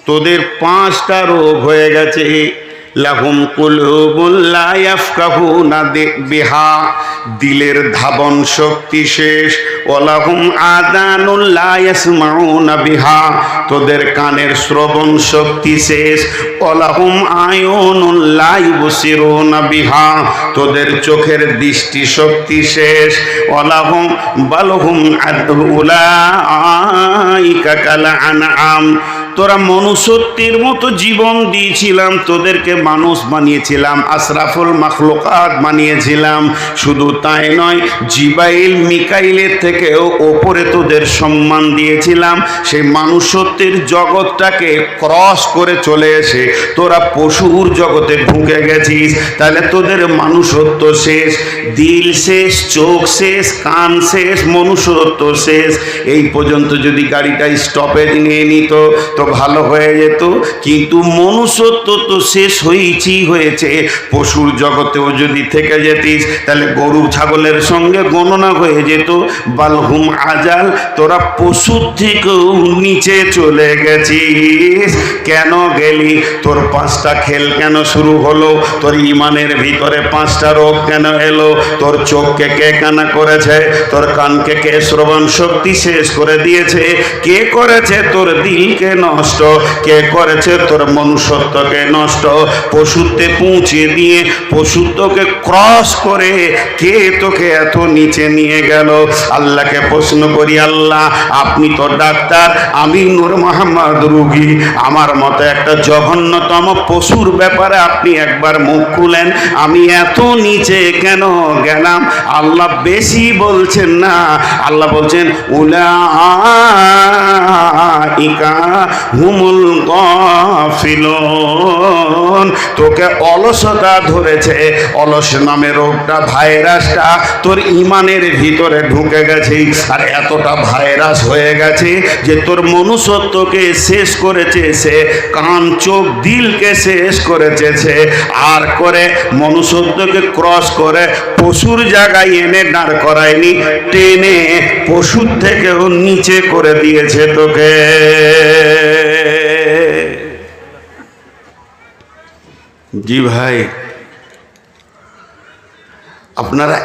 তোদের 5টা রোগ হয়ে গেছে। লাহুম কুলুবুন লা ইয়াফকাহুনা বিহা, দিলের ধাবন শক্তি শেষ। ওয়ালাহুম আযানুন লা ইয়াসমাউনা বিহা, তোদের কানের শ্রবণ শক্তি শেষ। ওয়ালাহুম আয়ুনুন লা ইবসিরুনা বিহা, তোদের চোখের দৃষ্টি শক্তি শেষ। ওয়ালাহুম বালহুম উলাইকা কাল আনআম, তোরা মনুষ্যত্বের মতো জীবন দিয়েছিলাম, তোদেরকে মানুষ বানিয়েছিলাম, আশরাফুল মাখলুকাত বানিয়েছিলাম। শুধু তাই নয়, জিবাইল মিকাইলের থেকেও ওপরে তোদের সম্মান দিয়েছিলাম। সেই মানুষ্যত্বের জগৎটাকে ক্রস করে চলে এসে তোরা পশুর জগতে ঢুকে গেছিস। তাহলে তোদের মানুষত্ব শেষ, দিল শেষ, চোখ শেষ, কান শেষ, মনুষ্যত্ব শেষ। এই পর্যন্ত যদি গাড়িটা স্টপেজ নিয়ে নিত তো ভালো হয়ে যেত, কিন্তু মনুষ্যত্ব তো শেষ হয়েছে। পশুর জগতেও যদি থেকে যেতিস তাহলে গরু ছাগলের সঙ্গে গণনা হয়ে যেত। বালহুম আজাল, তোরা পশুর থেকেও নিচে চলে গেছিস। কেন গেলি? তোর 5টা খেল কেন শুরু হলো? তোর ইমানের ভিতরে 5টা রোগ কেন এলো? তোর চোখকে কে কানা করেছে? তোর কানকে কে শ্রবণ শক্তি শেষ করে দিয়েছে? কে করেছে তোর দিলকে নষ্ট? কে করেছে তোর মনুষ্যত্বকে নষ্ট? পশুত্বে পৌঁছে দিয়ে পশুত্বকে ক্রস করে কে তোকে এত নিচে নিয়ে গেল? আল্লাহকে প্রশ্ন করি, আল্লাহ আপনি তো ডাক্তার, আমি নূর মোহাম্মদ রুগী, আমার মতো একটা জঘন্যতম পশুর ব্যাপারে আপনি একবার মুখ খুলেন, আমি এত নিচে কেন গেলাম? আল্লাহ বেশি বলছেন না, আল্লাহ বলছেন উলাইকা হুমুল গাফিলুন, তোকে অলসতা ধরেছে। অলস নামে রোগটা, ভাইরাসটা তোর ইমানের ভিতরে ঢুকে গেছে। আর এতটা ভাইরাস হয়ে গেছে যে তোর মনুষ্যত্বকে শেষ করেছে সে, কান চোখ দিলকে শেষ করেছে সে। আর করে মনুষ্যত্বকে ক্রস করে পশুর জায়গায় এনে দাঁড় করায়নি, টেনে পশুর থেকেও নিচে করে দিয়েছে তোকে। জি ভাই, আপনারা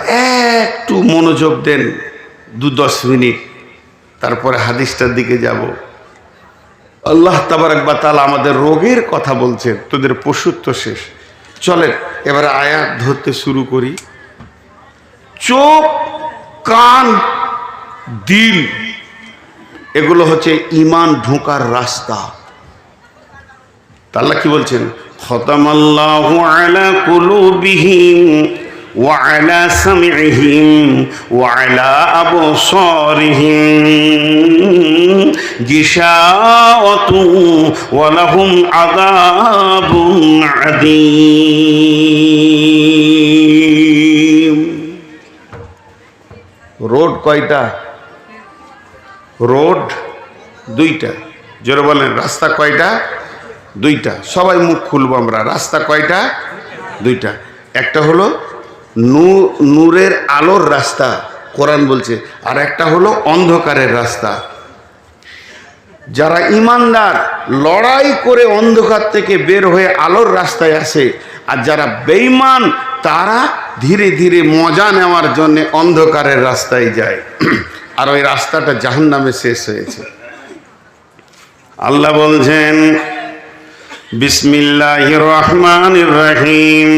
একটু মনোযোগ দেন, 2-10 মিনিট, তারপরে হাদিসটার দিকে যাব। আল্লাহ তাবারক ওয়া তাআলা আমাদের রোগের কথা বলছেন, তোদের পশুত্ব শেষ। চলেন এবারে আয়াত ধরতে শুরু করি। চোখ, কান, দিল, এগুলো হচ্ছে ঈমান ঢোকার রাস্তা। আল্লাহ কি বলছেন? খতামাল্লাহু আলা কুলুবিহিম ওয়া আলা সামিইহিম ওয়া আলা আবসারিহিম গিশাওয়াতুন ওয়া লাহুম আযাবুন আযীম। রোড কয়টা? রোড 2টা। জোরে বলেন, রাস্তা কয়টা? 2টা। সবাই মুখ খুলবো আমরা। রাস্তা কয়টা? 2টা। একটা হলো নূরের আলোর রাস্তা, কোরআন বলছে, আর একটা হলো অন্ধকারের রাস্তা। যারা ইমানদার লড়াই করে অন্ধকার থেকে বের হয়ে আলোর রাস্তায় আসে, আর যারা বেঈমান তারা ধীরে ধীরে মজা নেওয়ার জন্য অন্ধকারের রাস্তায় যায়। আর ওই রাস্তাটা জাহান্নামে শেষ হয়েছে। আল্লাহ বলছেন বিসমিল্লাহির রহমানির রহিম,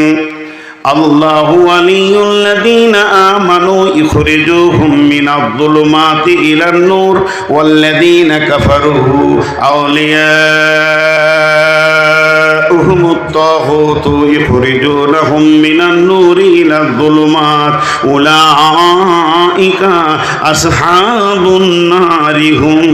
আল্লাহু ওয়ালিয়ুল্লাযীনা আমানু ইখরিজুহুম মিনায-যুলুমাতি ইলান-নূর ওয়াল্লাযীনা কাফারু আউলিয়াউহুমুত তাগুতু ইখরিজুনাহুম মিনান-নূরি ইলায-যুলুমাত উলাইকা আসহাবুন নারি হুম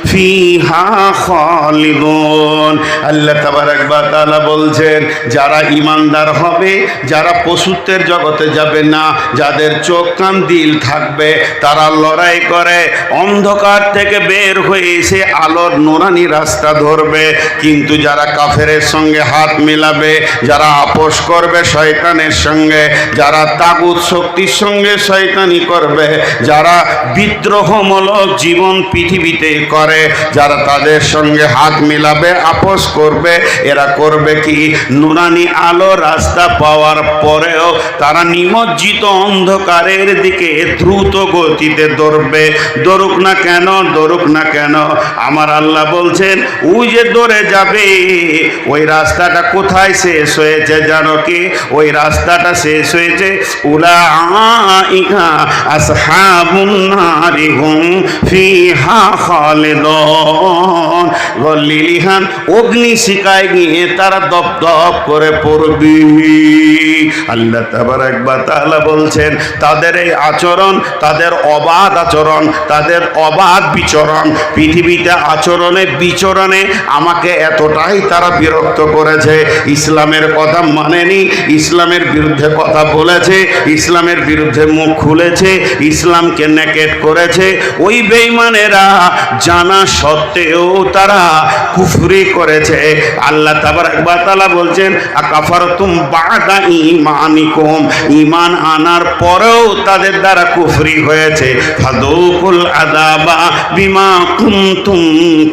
ফিহা খালিদুন। আল্লাহ তাবারক ওয়া তাআলা বলছেন, যারা ঈমানদার হবে, যারা পশুত্বের জগতে যাবে না, যাদের চোখ কান দিল থাকবে, তারা লড়াই করে অন্ধকার থেকে বের হয়ে এসে আলোর নুরানি রাস্তা ধরবে। কিন্তু যারা কাফেরের সঙ্গে হাত মেলাবে, মিলাবে, যারা আপোষ করবে শয়তানের সঙ্গে, যারা তাগুত শক্তির সঙ্গে শয়তানি করবে, যারা বিদ্রোহমূলক জীবন পৃথিবীতে করে, যারা তাদের সঙ্গে হাত মিলাবে, আপোষ করবে, এরা করবে কি? নুরানি আলো রাস্তা পাওয়ার পরেও তারা নিমজ্জিত অন্ধকারের দিকে দ্রুত গতিতে দৌড়বে। দৌড়ুক না কেন, দৌড়ুক না কেন, আমার আল্লাহ বলছেন ওই যে দৌড়ে যাবে, ওই রাস্তাটা কোথায় শেষ হয়েছে জানো কি? ওই রাস্তাটা শেষ হয়েছে উলাইকা আসহাবুন নারি হুম ফিহা খালিদুন, লিলিহান অগ্নি শিখায় গিয়ে তারা দপ দপ করে পড়বে। আল্লাহ তাবারাক ওয়া তাআলা বলছেন তাদের এই আচরণ, তাদের অবাধ আচরণ, তাদের অবাধ বিচরণ, পৃথিবীতে আচরণে বিচরণে আমাকে এতটাই তারা বিরক্ত করেছে, ইসলামের কথা মানেনি, ইসলামের বিরুদ্ধে কথা বলেছে, ইসলামের বিরুদ্ধে মুখ খুলেছে, ইসলামকে নেকেট করেছে। ওই বেঈমানেরা জানা সত্ত্বেও তারা কুফরি করেছে। আল্লাহ তাবারাক ওয়া তাআলা বলছেন আকাফারতুম বাদা ঈমানিকুম, ঈমান আনার পরেও তাদের দ্বারা কুফরি হয়েছে। ফাদুকুল আযাবা বিমা কুনতুম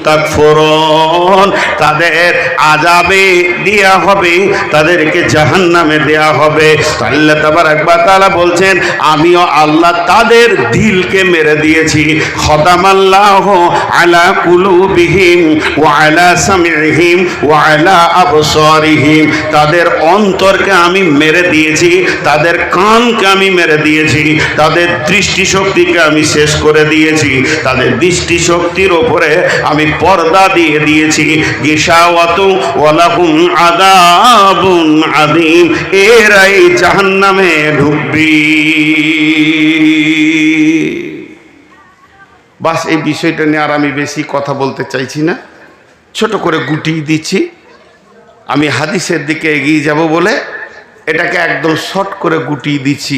তাকফুরুন, তাদের আযাবে দেয়া হবে, তাদেরকে জাহান্নামে দেয়া হবে। আল্লাহ তাবারাক ওয়া তাআলা বলছেন আমিও আল্লাহ তাদের দিলকে মেরে দিয়েছি। খতামাল্লাহু আলা কুলুবিহিম ওয়া আলা সামিহিম ওয়া আলা আবসারিহিম, তাদের অন্তরকে আমি মেরে দিয়েছি, তাদের কানকে আমি মেরে দিয়েছি, তাদের দৃষ্টিশক্তিকে আমি শেষ করে দিয়েছি, তাদের দৃষ্টিশক্তির ওপরে আমি পর্দা দিয়ে দিয়েছি। গিশাওয়াতু ওয়া লাহুম আযাবুন আযীম, এরাই জাহান্নামে ঢুকবে। বাস এই বিষয়টা নিয়ে আর আমি বেশি কথা বলতে চাইছি না, ছোট করে গুটিয়ে দিচ্ছি। আমি হাদিসের দিকে এগিয়ে যাব বলে এটাকে একদম শর্ট করে গুটিয়ে দিচ্ছি।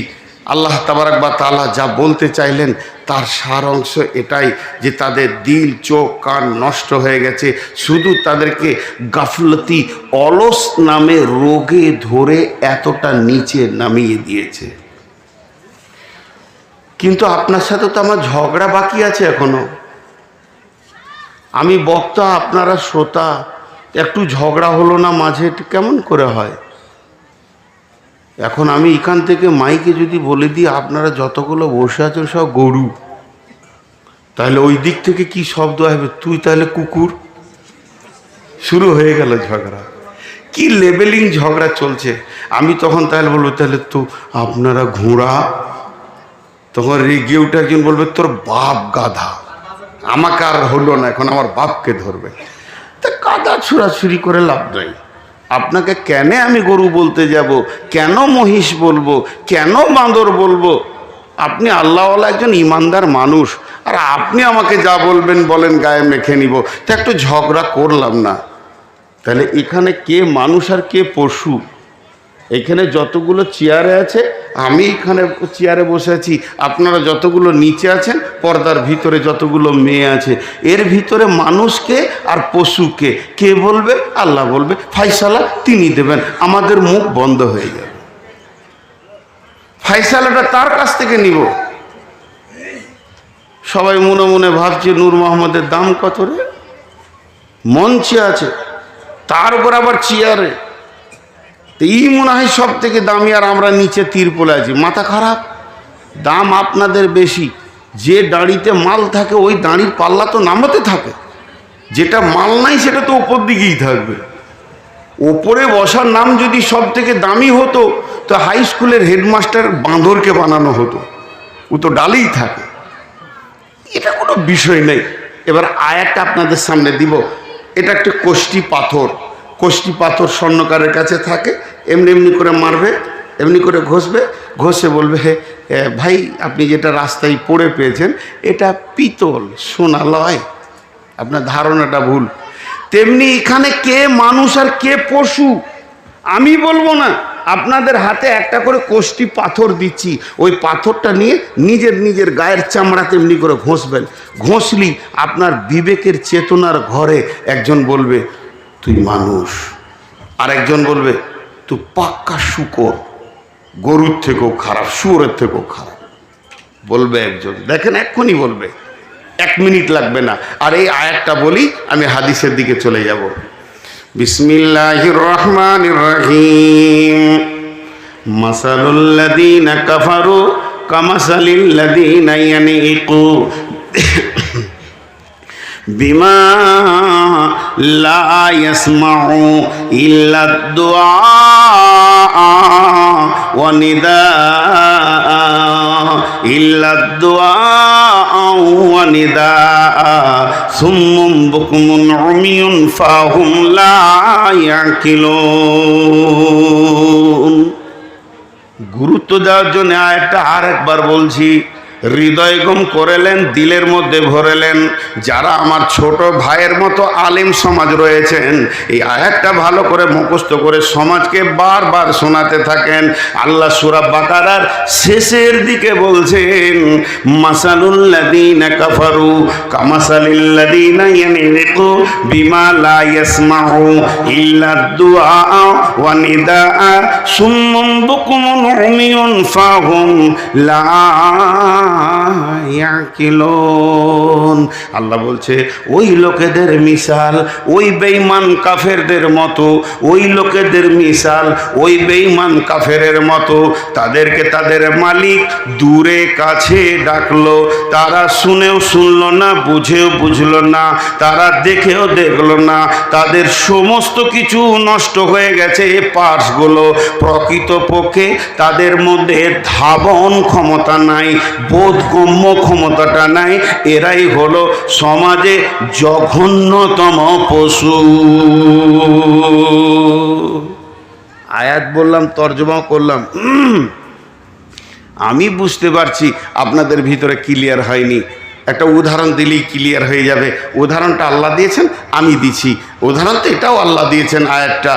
আল্লাহ তাবারাক ওয়া তাআলা যা বলতে চাইলেন তার সার অংশ এটাই যে তাদের দিল চোখ কান নষ্ট হয়ে গেছে, শুধু তাদেরকে গাফলতি অলস নামে রোগে ধরে এতটা নিচে নামিয়ে দিয়েছে। কিন্তু আপনার সাথে তো আমার ঝগড়া বাকি আছে এখনো। আমি বক্তা, আপনারা শ্রোতা, একটু ঝগড়া হলো না মাঝে, কেমন করে হয়? এখন আমি এখান থেকে মাইকে যদি বলে দিই আপনারা যতগুলো বসে আছেন সব গরু, তাহলে ওই দিক থেকে কি শব্দ আসবে? তুই তাহলে কুকুর। শুরু হয়ে গেল ঝগড়া। কি লেবেলিং ঝগড়া চলছে। আমি তখন তাহলে বলবো তাহলে তো আপনারা ঘোড়া। তখন রেগে উঠে একজন বলবে তোর বাপ গাধা। আমাকে আর হলো না, এখন আমার বাপকে ধরবে। তা গাধা ছুড়াছুরি করে লাভ নাই। আপনাকে কেন আমি গরু বলতে যাব, কেন মহিষ বলবো, কেন বাঁদর বলবো? আপনি আল্লাহওয়ালা একজন ইমানদার মানুষ, আর আপনি আমাকে যা বলবেন বলেন গায়ে মেখে নিব। তা একটু ঝগড়া করলাম না। তাহলে এখানে কে মানুষ আর কে পশু? এখানে যতগুলো চেয়ারে আছে, আমি এখানে চেয়ারে বসে আছি, আপনারা যতগুলো নিচে আছেন, পর্দার ভিতরে যতগুলো মেয়ে আছে, এর ভিতরে মানুষকে আর পশুকে কে বলবে? আল্লাহ বলবে, ফায়সালা তিনি দেবেন, আমাদের মুখ বন্ধ হয়ে যাবে। ফায়সালাটা তার কাছ থেকে নিব। সবাই মনে মনে ভাবছে নূর মোহাম্মদের দাম কত রে? মঞ্চে আছে, তার উপর আবার চেয়ারে। তো এই মনে হয় সব থেকে দামি, আর আমরা নিচে তিরপলে আছি। মাথা খারাপ। দাম আপনাদের বেশি। যে দাঁড়িতে মাল থাকে ওই দাঁড়ির পাল্লা তো নামাতে থাকে, যেটা মাল নাই সেটা তো ওপর দিকেই থাকবে। ওপরে বসার নাম যদি সব থেকে দামি হতো তো হাই স্কুলের হেডমাস্টার বাঁদরকে বানানো হতো, ও তো ডালেই থাকে। এটা কোনো বিষয় নেই। এবার আয়াতটা আপনাদের সামনে দিব। এটা একটা কোষ্ঠী পাথর। কোষ্ঠী পাথর স্বর্ণকারের কাছে থাকে, এমনি এমনি করে মারবে, এমনি করে ঘষবে, ঘষে বলবে হে ভাই আপনি যেটা রাস্তায় পড়ে পেয়েছেন এটা পিতল, সোনা লয়। আপনার ধারণাটা ভুল। তেমনি এখানে কে মানুষ আর কে পশু আমি বলবো না। আপনাদের হাতে একটা করে কোষ্ঠী পাথর দিচ্ছি, ওই পাথরটা নিয়ে নিজের নিজের গায়ের চামড়া তেমনি করে ঘষবেন। ঘষলি আপনার বিবেকের চেতনার ঘরে একজন বলবে তুই মানুষ, আরেকজন বলবে তুই পাক্কা শুকর, গরুর থেকেও খারাপ, শুয়োরের থেকেও খারাপ। বলবে একজন, দেখেন এক্ষুনি বলবে, 1 মিনিট লাগবে না। আর এই আয়াতটা বলি, আমি হাদিসের দিকে চলে যাব। বিসমিল্লাহির রহমানির রহিম। মাসালুল লাযীনা কাফারু কামাসালিল লাযীনা ইয়ানিকু বিমা লা ইয়াসমাউ ইল্লা দুআ ওয়া নিদা ইল্লা দুআ ওয়া নিদা সুম্মুম বুকমুন উমিয়ুন ফাহুম লা ইয়াকিলুন। গুরুত্ব দেওয়ার জন্য আয়াতটা আরেকবার বলছি, হৃদয়গম করেলেন, দিলের মধ্যে ভরেলেন। যারা আমার ছোট ভাইয়ের মতো আলেম সমাজ রয়েছেন, এই আয়াতটা ভালো করে মুখস্থ করে সমাজকে বারবার শোনাতে থাকেন। আল্লাহ সূরা বাকারার শেষের দিকে বলছেন, মাসালুল লাযীনা কাফারু কামাসালিল লাযীনা ইয়ানিকু বিমা লা ইয়াসমাউ ইল্লা দুআ ওয়া নিদা সুম্মুম বুকমুন উমিয়ুন ফাহুম লা ইয়াকিলুন। আল্লাহ বলছে ওই লোকেদের মিসাল ওই বেঈমান কাফেরদের মতো, ওই লোকেদের মিসাল ওই বেঈমান কাফেরের মতো। তাদেরকে তাদের মালিক দূরে কাছে ডাকলো, তারা শুনেও শুনলো না, বুঝেও বুঝলো না, তারা দেখেও দেখলো না। তাদের সমস্ত কিছু নষ্ট হয়ে গেছে, পার্টসগুলো। প্রকৃতপক্ষে তাদের মধ্যে ধাবন ক্ষমতা নাই, বোধগম্য ক্ষমতাটা নাই। এরাই হলো সমাজে জঘন্যতম পশু। আয়াত বললাম, তর্জমা করলাম। আমি বুঝতে পারছি আপনাদের ভিতরে ক্লিয়ার হয়নি। একটা উদাহরণ দিলেই ক্লিয়ার হয়ে যাবে। উদাহরণটা আল্লাহ দিয়েছেন, আমি দিছি। উদাহরণ তো এটাও আল্লাহ দিয়েছেন আয়াতটা।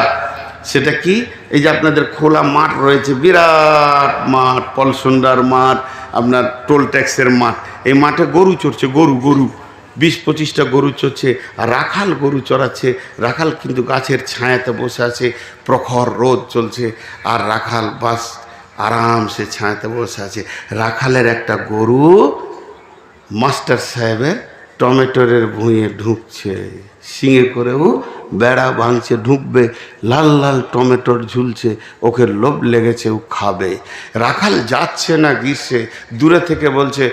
সেটা কি? এই যে আপনাদের খোলা মাঠ রয়েছে, বিরাট মাঠ, পলসন্ডার মাঠ, আপনার টোল ট্যাক্সের মাঠ। এই মাঠে গরু চড়ছে, গরু 20-25টা গরু চড়ছে। আর রাখাল গরু চড়াচ্ছে। রাখাল কিন্তু গাছের ছায়াতে বসে আছে, প্রখর রোদ চলছে, আর রাখাল বাস আরামসে ছায়াতে বসে আছে। রাখালের একটা গরু মাস্টার সাহেবের টমেটোরের ভুঁইয়ে ঢুকছে, শিঙে করেও বেড়া ভাঙছে, ঢুকবে। লাল লাল টমেটোর ঝুলছে, ওকে লোভ লেগেছে, ও খাবে। রাখাল যাচ্ছে না, গ্রীষ্মে দূরে থেকে বলছে,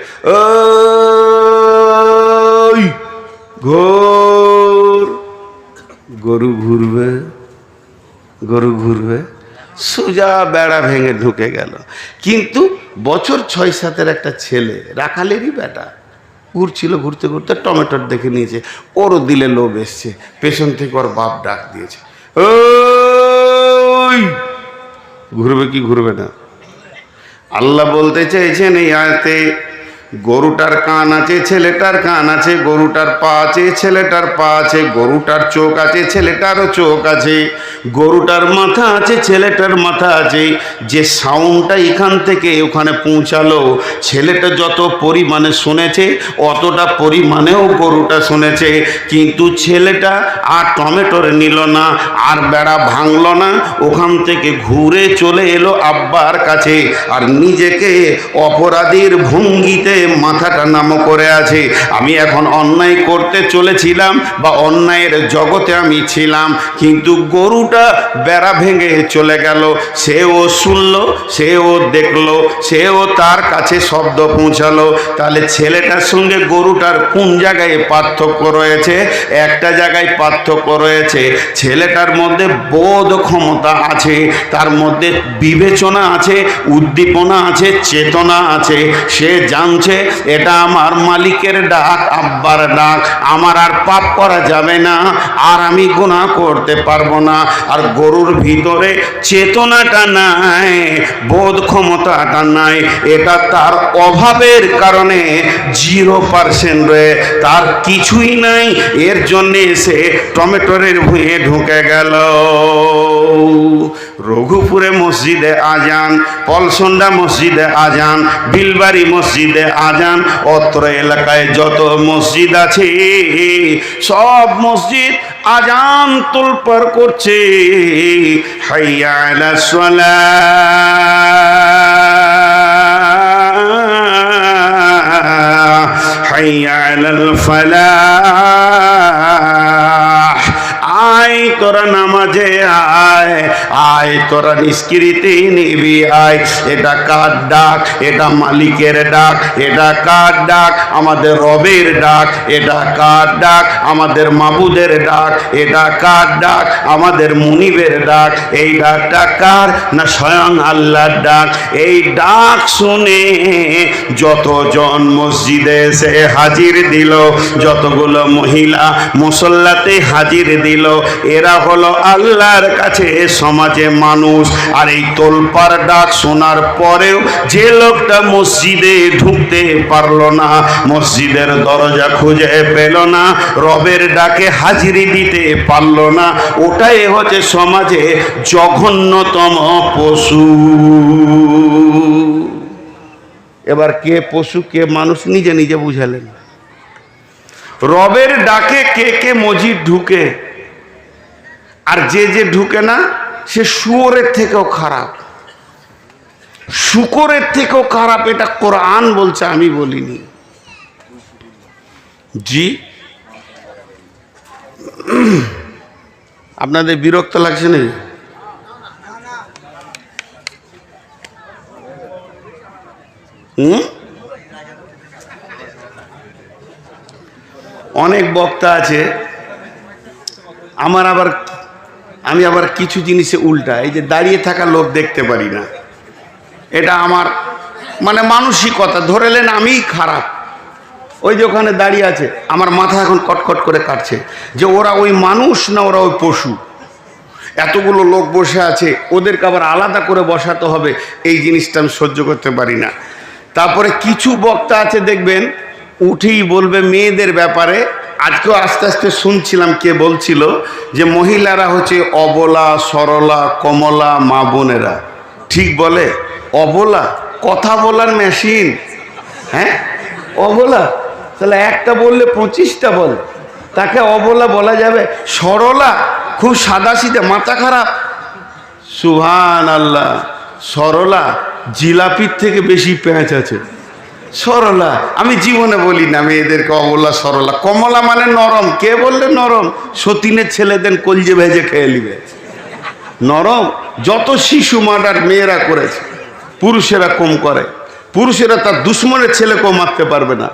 ওই ঘোর। গরু ঘুরবে, গরু ঘুরবে, সোজা বেড়া ভেঙে ঢুকে গেল। কিন্তু বছর 6-7-এর একটা ছেলে, রাখালেরই বেটা, ঘুরছিল, ঘুরতে ঘুরতে টমেটোর দেখে নিয়েছে, ওরও দিলে লোভ এসছে। পেছন থেকে ওর বাপ ডাক দিয়েছে, ওই ঘুরবে কি ঘুরবে না? আল্লাহ বলতে চেয়েছেন এই আয়াতে, গরুটার কান আছে, ছেলেটার কান আছে, গরুটার পা আছে, ছেলেটার পা আছে, গরুটার চোখ আছে, ছেলেটারও চোখ আছে, গরুটার মাথা আছে, ছেলেটার মাথা আছে। যে সাউন্ডটা এখান থেকে ওখানে পৌঁছালো, ছেলেটা যত পরিমাণে শুনেছে অতটা পরিমাণেও গরুটা শুনেছে। কিন্তু ছেলেটা আর টমেটোর নিল না, আর বেড়া ভাঙলো না, ওখান থেকে ঘুরে চলে এলো আব্বার কাছে। আর নিজেকে অপরাধীর ভঙ্গিতে মাথাটা নামো করে আছে। আমি এখন অন্যায় করতে চলেছিলাম, বা অন্যায়ের জগতে আমি ছিলাম, কিন্তু গরুটা বেড়া ভেঙে চলে গেল। সেও শুনলো, সেও দেখলো, সেও তার কাছে শব্দ পৌঁছালো। তাহলে ছেলেটার সঙ্গে গরুটার কোন জায়গায় পার্থক্য রয়েছে? একটা জায়গায় পার্থক্য রয়েছে, ছেলেটার মধ্যে বোধ ক্ষমতা আছে, তার মধ্যে বিবেচনা আছে, উদ্দীপনা আছে, চেতনা আছে। সে জানছে এটা আমার মালিকের ডাক, আব্বার ডাক, আমার আর পাপ করা যাবে না, আর আমি গুনাহ করতে পারবো না। আর গরুর ভিতরে চেতনাটা নাই, বোধ ক্ষমতাটা নাই। এটা তার অভাবের কারণে 0% রয়ে, তার কিছুই নাই। এর জন্যে সে টমেটোরের ভুঁয়ে ঢুকে গেল। রঘুপুরে মসজিদে আজান, পলসন্ডা মসজিদে আজান, বিলবাড়ি মসজিদে আজান। অত্র এলাকায় যত মসজিদ আছে সব মসজিদ আজান তোলপাড় করছে, হাইয়া আলাস সালাহ, হাইয়া আলাল ফালাহ। আয় তোরা নামাজে আয়, আয় তোরা নিষ্কৃতি নিবি আয়। এটা কার ডাক? এটা মালিকের ডাক। এটা কার ডাক? আমাদের রবের ডাক। এটা কার ডাক? আমাদের মাবুদের ডাক। এটা কার ডাক? আমাদের মুনিবের ডাক। এই ডাকটা কার? না স্বয়ং আল্লাহর ডাক। এই ডাক শুনে যতজন মসজিদে এসে হাজির দিল, যতগুলো মহিলা মুসল্লাতে হাজির দিল, এরা হলো আল্লাহর কাছে সমাজে মানুষ। আর এই তোলপার ডাক শোনার পরেও যে লোকটা মসজিদে ঢুকতে পারলো না, মসজিদের দরজা খুঁজে পেল না, রবের ডাকে হাজিরি দিতে পারলো না, ওটাই হচ্ছে সমাজে জঘন্যতম পশু। এবার কে পশু কে মানুষ নিজে নিজে বুঝালেন। রবের ডাকে কে কে মসজিদ ঢুকে, আর যে যে ঢুকে না সে শুয়োরের থেকেও খারাপ, শুকরের থেকেও খারাপ। এটা কোরআন বলছে, আমি বলিনি। জি, আপনাদের বিরক্ত লাগছে না? অনেক বক্তা আছে, আমি আবার কিছু জিনিসে উল্টা। এই যে দাঁড়িয়ে থাকা লোক দেখতে পারি না, এটা আমার মানে মানসিকতা। ধরেলেন আমিই খারাপ, ওই যে ওখানে দাঁড়িয়ে আছে, আমার মাথা এখন কটকট করে কাটছে যে ওরা ওই মানুষ না ওরা ওই পশু। এতগুলো লোক বসে আছে, ওদেরকে আবার আলাদা করে বসাতে হবে, এই জিনিসটা আমি সহ্য করতে পারি না। তারপরে কিছু বক্তা আছে দেখবেন উঠেই বলবে মেয়েদের ব্যাপারে। আজকেও আস্তে আস্তে শুনছিলাম কে বলছিল যে মহিলারা হচ্ছে অবলা, সরলা, কমলা মা বোনেরা। ঠিক বলে? অবলা কথা বলার মেশিন। হ্যাঁ, অবলা তাহলে একটা বললে 25টা বলে, তাকে অবলা বলা যাবে? সরলা খুব সাদাসিধে, মাথা খারাপ। সুবহান আল্লাহ। সরলা জিলাপির থেকে বেশি পেঁয়াজ আছে। সরলা আমি জীবনে বলি না মেয়েদেরকে অবলা সরলা। কমলা মানে নরম। কে বললে নরম? সতীনের ছেলেদের কলজে ভেজে খেয়ে নিবে। নরম যত শিশু মার্ডার মেয়েরা করেছে, পুরুষেরা কম করে। পুরুষেরা তার দুশ্মনের ছেলেকেও মারতে পারবে না।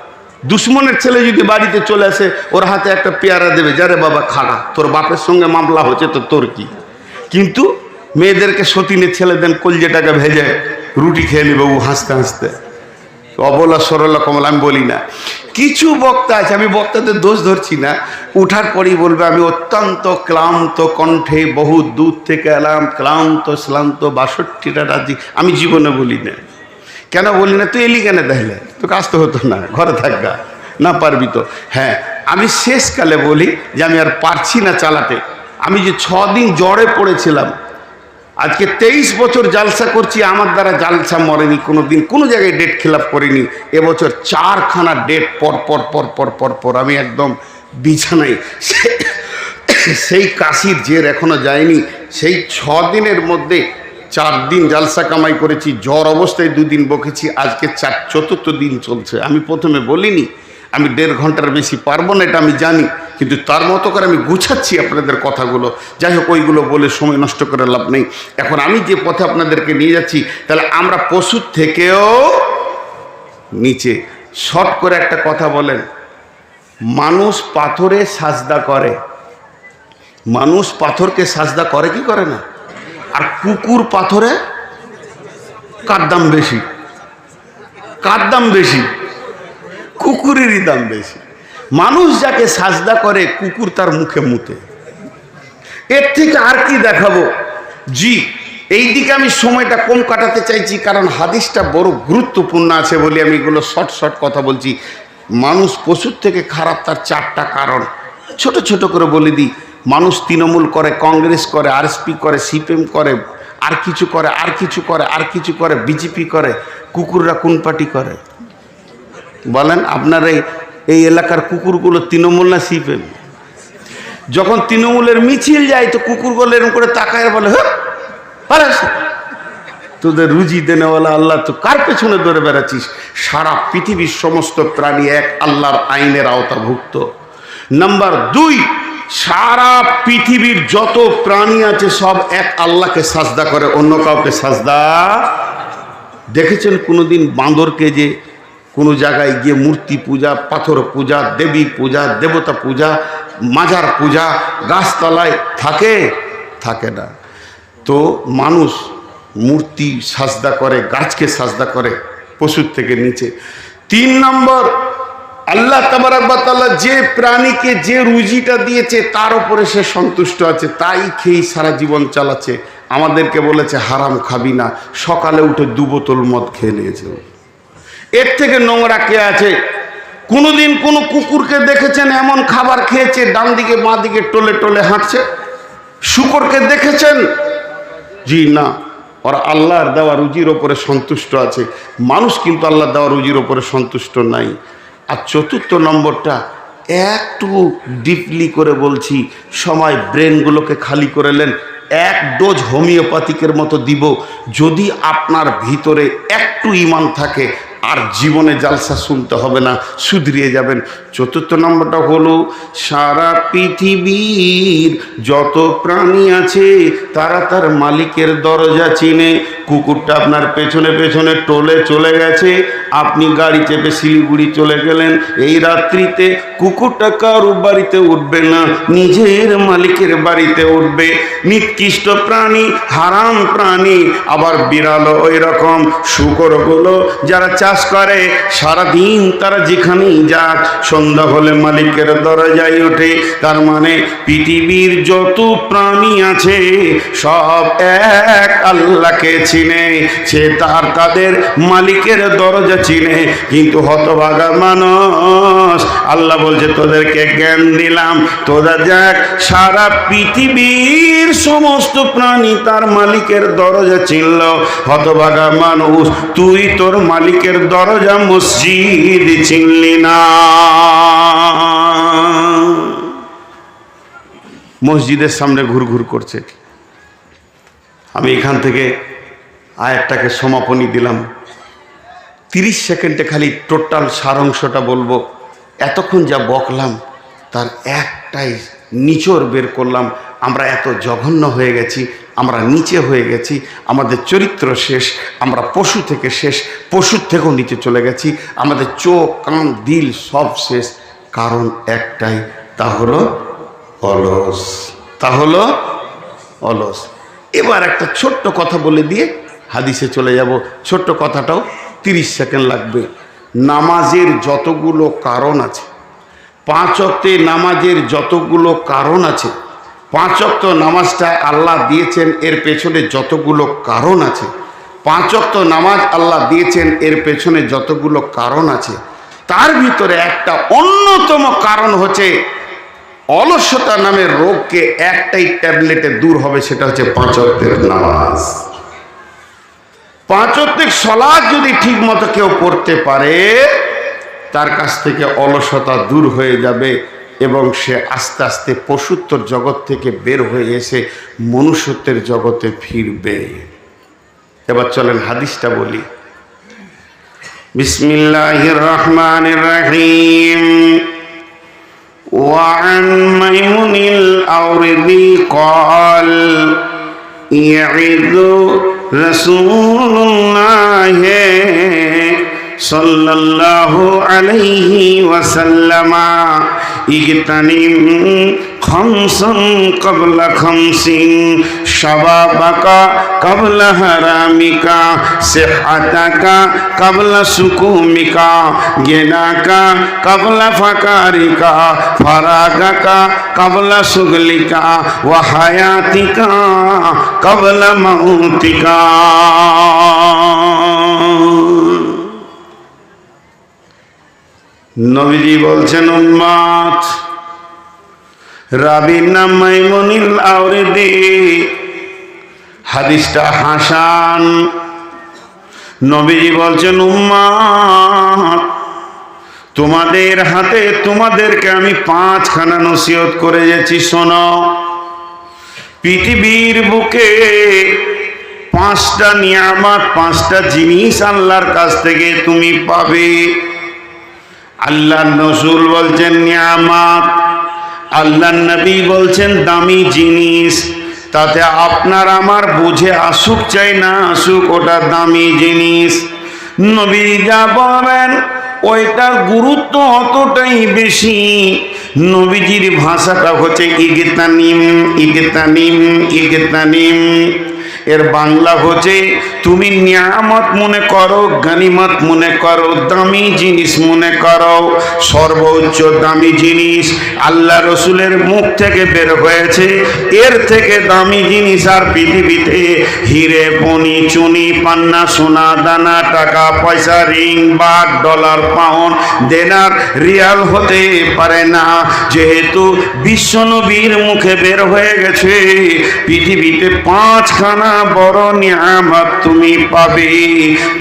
দুশ্মনের ছেলে যদি বাড়িতে চলে আসে, ওর হাতে একটা পেয়ারা দেবে, যারে বাবা খাড়া, তোর বাপের সঙ্গে মামলা হচ্ছে তো তোর কি। কিন্তু মেয়েদেরকে সতীনের ছেলেদের কলজেটাকে ভেজে রুটি খেয়ে নিবে ও হাসতে হাসতে। অবলা সরলা কমলা আমি বলি না। কিছু বক্তা আছে, আমি বক্তাদের দোষ ধরছি না, উঠার পরেই বলবে আমি অত্যন্ত ক্লান্ত কণ্ঠে বহু দূর থেকে এলাম, ক্লান্ত শ্লান্ত 62টা রাজি। আমি জীবনে বলি না। কেন বলি না? তুই এলি কেন? তাহলে তোকে আসতে হতো না, ঘরে থাকা না পারবি তো। হ্যাঁ, আমি শেষকালে বলি যে আমি আর পারছি না চালাতে। আমি যে 6 দিন জ্বরে পড়েছিলাম, আজকে 23 বছর জালসা করছি, আমার দ্বারা জালসা মরেনি কোনো দিন, কোনো জায়গায় ডেট খিলাপ করিনি। এবছর 4খানা ডেট পর পর পর পর পর পর আমি একদম বিছানায়। সেই কাশির জের এখনো যায়নি। সেই 6 দিনের মধ্যে 4 দিন জালসা কামাই করেছি, জ্বর অবস্থায় 2 দিন বকেছি, আজকে 4th দিন চলছে। আমি প্রথমে বলিনি আমি 1.5 ঘন্টার বেশি পারবো না, এটা আমি জানি, কিন্তু তার মতো করে আমি গুছাচ্ছি আপনাদের কথাগুলো। যাই হোক, ওইগুলো বলে সময় নষ্ট করে লাভ নেই। এখন আমি যে পথে আপনাদেরকে নিয়ে যাচ্ছি, তাহলে আমরা পশুর থেকেও নিচে। শর্ট করে একটা কথা বলেন, মানুষ পাথরে সাজদা করে, মানুষ পাথরকে সাজদা করে কি করে না? আর কুকুর পাথরে কার দাম বেশি? কার দাম বেশি? কুকুরেরই দাম বেশি। মানুষ যাকে সাজদা করে, কুকুর তার মুখে মুতে। এর থেকে আর কি দেখাবো? জি, এই দিকে আমি সময়টা কম কাটাতে চাইছি, কারণ হাদিসটা বড় গুরুত্বপূর্ণ আছে বলে আমি এগুলো শর্ট কথা বলছি। মানুষ পশুর থেকে খারাপ, তার 4টা কারণ ছোট ছোট করে বলে দিই। মানুষ তৃণমূল করে, কংগ্রেস করে, আরএসপি করে, সিপিএম করে, আর কিছু করে, আর কিছু করে, আর কিছু করে, বিজেপি করে। কুকুররা কোন পার্টি করে? বলেন আপনার এই এলাকার কুকুরগুলো তৃণমূল না সিপিএম? যখন তৃণমূলের মিছিল যায় তো কুকুরগুলো এরকম করে তাকায় বলে, হ্যাঁ তোদের রুজি দেনেওয়ালা আল্লাহ, তো কার পেছনে দৌড়ে বেড়াচ্ছিস? সারা পৃথিবীর সমস্ত প্রাণী এক আল্লাহর আইনের আওতাভুক্ত। নাম্বার 2, সারা পৃথিবীর যত প্রাণী আছে সব এক আল্লাহকে সাজদা করে, অন্য কাউকে সাজদা। দেখেছেন কোনোদিন বাঁদরকে যে কোনো জায়গায় গিয়ে মূর্তি পূজা, পাথর পূজা, দেবী পূজা, দেবতা পূজা, মাজার পূজা, গাছতলায় থাকে না। তো মানুষ মূর্তি সাজদা করে, গাছকে সাজদা করে পশুর থেকে নিচে। 3 নম্বর, আল্লাহ তাবারক ওয়া তাআলা যে প্রাণীকে যে রুজিটা দিয়েছে তার উপরে সে সন্তুষ্ট আছে, তাই খেয়ে সারা জীবন চালাচ্ছে। আমাদেরকে বলেছে হারাম খাবি না, সকালে উঠে 2 বোতল মদ খেয়ে নিয়েছে। এর থেকে নোংরা কে আছে? কোনোদিন কোনো কুকুরকে দেখেছেন এমন খাবার খেয়েছে ডান দিকে বাঁ দিকে টলে টলে হাঁটছে? শূকরকে দেখেছেন? জি না। ওরা আল্লাহর দেওয়া রুজির ওপরে সন্তুষ্ট আছে, মানুষ কিন্তু আল্লাহ দেওয়া রুজির ওপরে সন্তুষ্ট নাই। আর 4 নম্বরটা একটু ডিপলি করে বলছি, সময় ব্রেনগুলোকে খালি করে নেন। 1 ডোজ হোমিওপ্যাথিকের মতো দিব, যদি আপনার ভিতরে একটু ঈমান থাকে আর জীবনে জালসা শুনতে হবে না, শুধরিয়ে যাবেন। 4 নম্বরটা হলো, সারা পৃথিবীর যত প্রাণী আছে তারা তার মালিকের দরজা চিনে। কুকুরটা আপনার পেছনে পেছনে টোলে চলে গেছে, আপনি গাড়ি চেপে শিলিগুড়ি চলে গেলেন, এই রাত্রিতে কুকুরটা কারো বাড়িতে উঠবে না, নিজের মালিকের বাড়িতে উঠবে। নিকৃষ্ট প্রাণী, হারাম প্রাণী। আবার বিড়ালও ওই রকম। শূকরগুলো যারা চাষ করে সারাদিন তারা যেখানেই যাক সন্ধ্যা হলে মালিকের দরজায় ওঠে। তার মানে পৃথিবীর যত প্রাণী আছে সব এক আল্লাহকে চিনে, সে তাদের মালিকের দরজা চিনে। কিন্তু হতভাগা মানুষ, আল্লাহ বলছে তোদেরকে জ্ঞান দিলাম, তোরা যাক সারা পৃথিবীর সমস্ত প্রাণী তার মালিকের দরজা চিনল। হতভাগা মানুষ, তুই তোর মালিকের দরজা মসজিদ চিনলি না। মসজিদের সামনে ঘুরঘুর করছে। আমি এখান থেকে আয়াতটাকে সমাপনী দিলাম, 30 সেকেন্ডে খালি টোটাল সারাংশটা বলবো। এতক্ষণ যা বকলাম তার একটাই নিচড় বের করলাম। আমরা এত জঘন্য হয়ে গেছি, আমরা নিচে হয়ে গেছি, আমাদের চরিত্র শেষ, আমরা পশু থেকে শেষ, পশুর থেকেও নিচে চলে গেছি, আমাদের চোখ কান দিল সব শেষ। কারণ একটাই, তা হলো অলস, তা হলো অলস। এবার একটা ছোট্ট কথা বলে দিয়ে হাদিসে চলে যাব। ছোট্ট কথাটাও 30 সেকেন্ড লাগবে। নামাজের যতগুলো কারণ আছে, 5 ওয়াক্তে নামাজের যতগুলো কারণ আছে, 5 ওয়াক্ত নামাজটা আল্লাহ দিয়েছেন এর পেছনে যতগুলো কারণ আছে, 5 ওয়াক্ত নামাজ আল্লাহ দিয়েছেন এর পেছনে যতগুলো কারণ আছে, তার ভিতরে একটা অন্যতম কারণ হচ্ছে অলসতা নামের রোগকে একটাই ট্যাবলেটে দূর হবে, সেটা হচ্ছে 5 ওয়াক্তের নামাজ। 5 ওয়াক্তের সালাত যদি ঠিক মতো কেউ পড়তে পারে তার কাছ থেকে অলসতা দূর হয়ে যাবে এবং সে আস্তে আস্তে পশুত্বর জগৎ থেকে বের হয়ে এসে মনুষ্যত্বের জগতে ফিরবে। এবার চলেন হাদিসটা বলি। বিসমিল্লাহির রহমানির রহিম। وعن ميمون الأوردي قال يعظ رسول الله صلى الله عليه وسلم اغتنم خمسا قبل خمس شبابك قبل حرامك صحتك قبل سقومك غناك قبل فقرك فراغك قبل شغلك وحياتك قبل موتك। নবীজি বলছেন, উম্মত, রাবির নাম মাইমুনিল আওরেদি, হাদিসটা হাসান। নবীজি বলছেন, উম্মত, তোমাদের হাতে তোমাদেরকে আমি 5খানা নসিহত করে যাচ্ছি, শোনো। পৃথিবীর বুকে 5টা নিয়ামত, 5টা জিনিস আল্লাহর কাছ থেকে তুমি পাবে। আল্লাহর রাসূল বলছেন নিয়ামত, আল্লাহর নবী বলছেন দামি জিনিস। তাতে আপনার আমার বুঝে আসুক চাই না আসুক, ওটা দামি জিনিস। নবী যা বলেন ওইটার গুরুত্ব অতটাই বেশি। নবীজির ভাষাটা হচ্ছে ইগতানিম, ইগতানিম, ইগতানিম। এর বাংলা হচ্ছে তুমি নিয়ামত মনে করো, গনিমত মনে করো, দামি জিনিস মনে করো। সর্বোচ্চ দামি জিনিস আল্লাহ রসুলের মুখ থেকে বের হয়েছে, এর থেকে দামি জিনিস আর পৃথিবীতে হিরে বনি চুনি পান্না সোনা দানা টাকা পয়সা রিং বাট ডলার পাউন্ড দেনার রিয়াল হতে পারে না। যেহেতু বিশ্বনবীর মুখে বের হয়ে গেছে পৃথিবীতে 5খানা বড় নিয়ামত তুমি পাবে।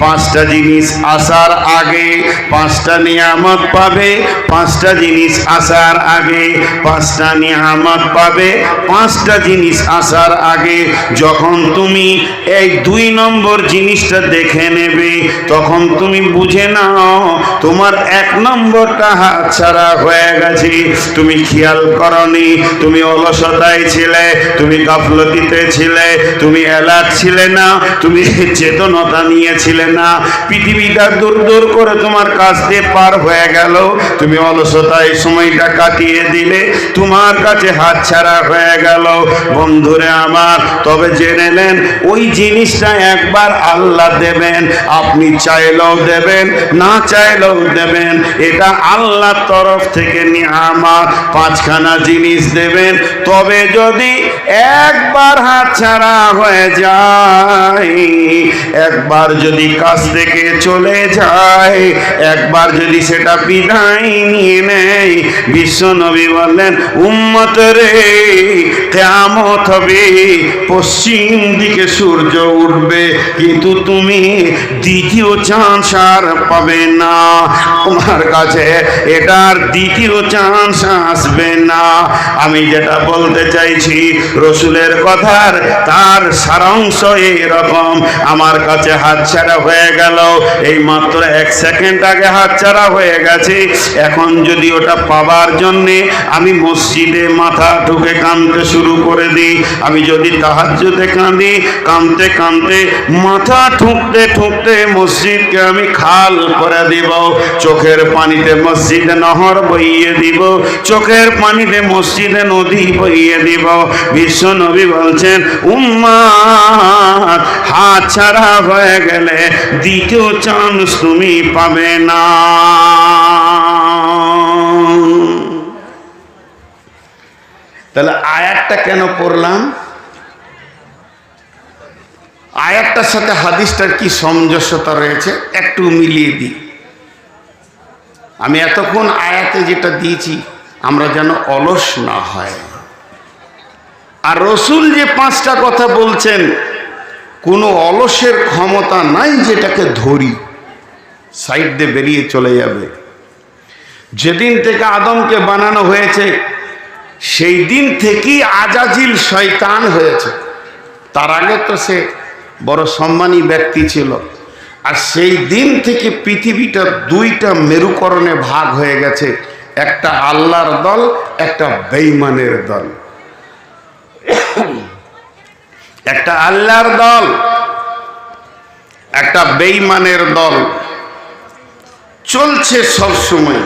5টা জিনিস আসার আগে 5টা নিয়ামত পাবে, 5টা জিনিস আসার আগে 5টা নিয়ামত পাবে, 5টা জিনিস আসার আগে। যখন তুমি এই 2 নম্বর জিনিসটা দেখে নেবে তখন তুমি বুঝে নাও তোমার 1 নম্বরটা হাতছাড়া হয়ে গেছে। তুমি খেয়াল করনি, তুমি অলসতায় ছিলে, তুমি গাফলতিতে ছিলে, তুমি অ্যালার্ট ছিলে না, তুমি চেতনতা নিয়েছিলে না। পৃথিবীটা দূর দূর করে তোমার কাছ দিয়ে পার হয়ে গেল, তুমি অলসতায় সময়টা কাটিয়ে দিলে, তোমার কাছে হাতছাড়া হয়ে গেল। বন্ধুরে আমার, তবে জেনে নেন ওই জিনিসটা একবার আল্লাহ দেবেন, আপনি চাইলেও দেবেন না চাইলেও দেবেন। এটা আল্লাহর তরফ থেকে নিয়ামত, 5খানা জিনিস দেবেন। তবে যদি একবার হাতছাড়া হয়ে যায়, একবার যদি কাছ থেকে চলে যায়, একবার যদি সেটা বিদায় নিয়ে নেয়, বিশ্ব নবী বললেন উম্মত রে কিয়ামত হবে, পশ্চিম দিকে সূর্য উঠবে, কিন্তু তুমি দ্বিতীয় চান্স আর পাবে না। তোমার কাছে এটার দ্বিতীয় চান্স আসবে না। আমি যেটা বলতে চাইছি রসুলের কথার তার সারাংশ এরকম। আমার কাছে হাতছাড়া হয়ে গেল, এই মাত্র 1 সেকেন্ড আগে হাতছাড়া হয়ে গেছে। এখন যদি ওটা পাবার জন্যে আমি মসজিদে মাথা ঠুকে কাঁদতে শুরু করে দিই, আমি যদি তাহাজ্জুদে কাঁদি, কাঁদতে কাঁদতে মাথা ঠুকতে ঠুকতে মসজিদকে আমি খাল করে দিব, চোখের পানিতে মসজিদে নহর বইয়ে দিব, চোখের পানিতে মসজিদে নদী বইয়ে দিব। বিশ্ব নবী বলছেন উম্মাত হাত ছাড়া হয়ে গেলে দ্বিতীয় চান্স তুমি পাবে না। তাহলে আয়াতটা কেন পড়লাম? আয়াতটার সাথে হাদিসটার কি সামঞ্জস্যতা রয়েছে একটু মিলিয়ে দিই। আমি এতক্ষণ আয়াতে যেটা দিয়েছি আমরা যেন অলস না হয়। আর রসুল যে 5টা কথা বলছেন, কোনো অলসের ক্ষমতা নাই যেটাকে ধরি সাইড দিয়ে বেরিয়ে চলে যাবে। যেদিন থেকে আদমকে বানানো হয়েছে সেই দিন থেকেই আজাজিল শয়তান হয়েছে। তার আগে তো সে বড় সম্মানী ব্যক্তি ছিল। আর সেই দিন থেকে পৃথিবীটা 2টা মেরুকরণে ভাগ হয়ে গেছে, একটা আল্লাহর দল, একটা বেঈমানের দল। একটা আল্লাহর দল, একটা বেঈমানের দল চলছে সব সময়।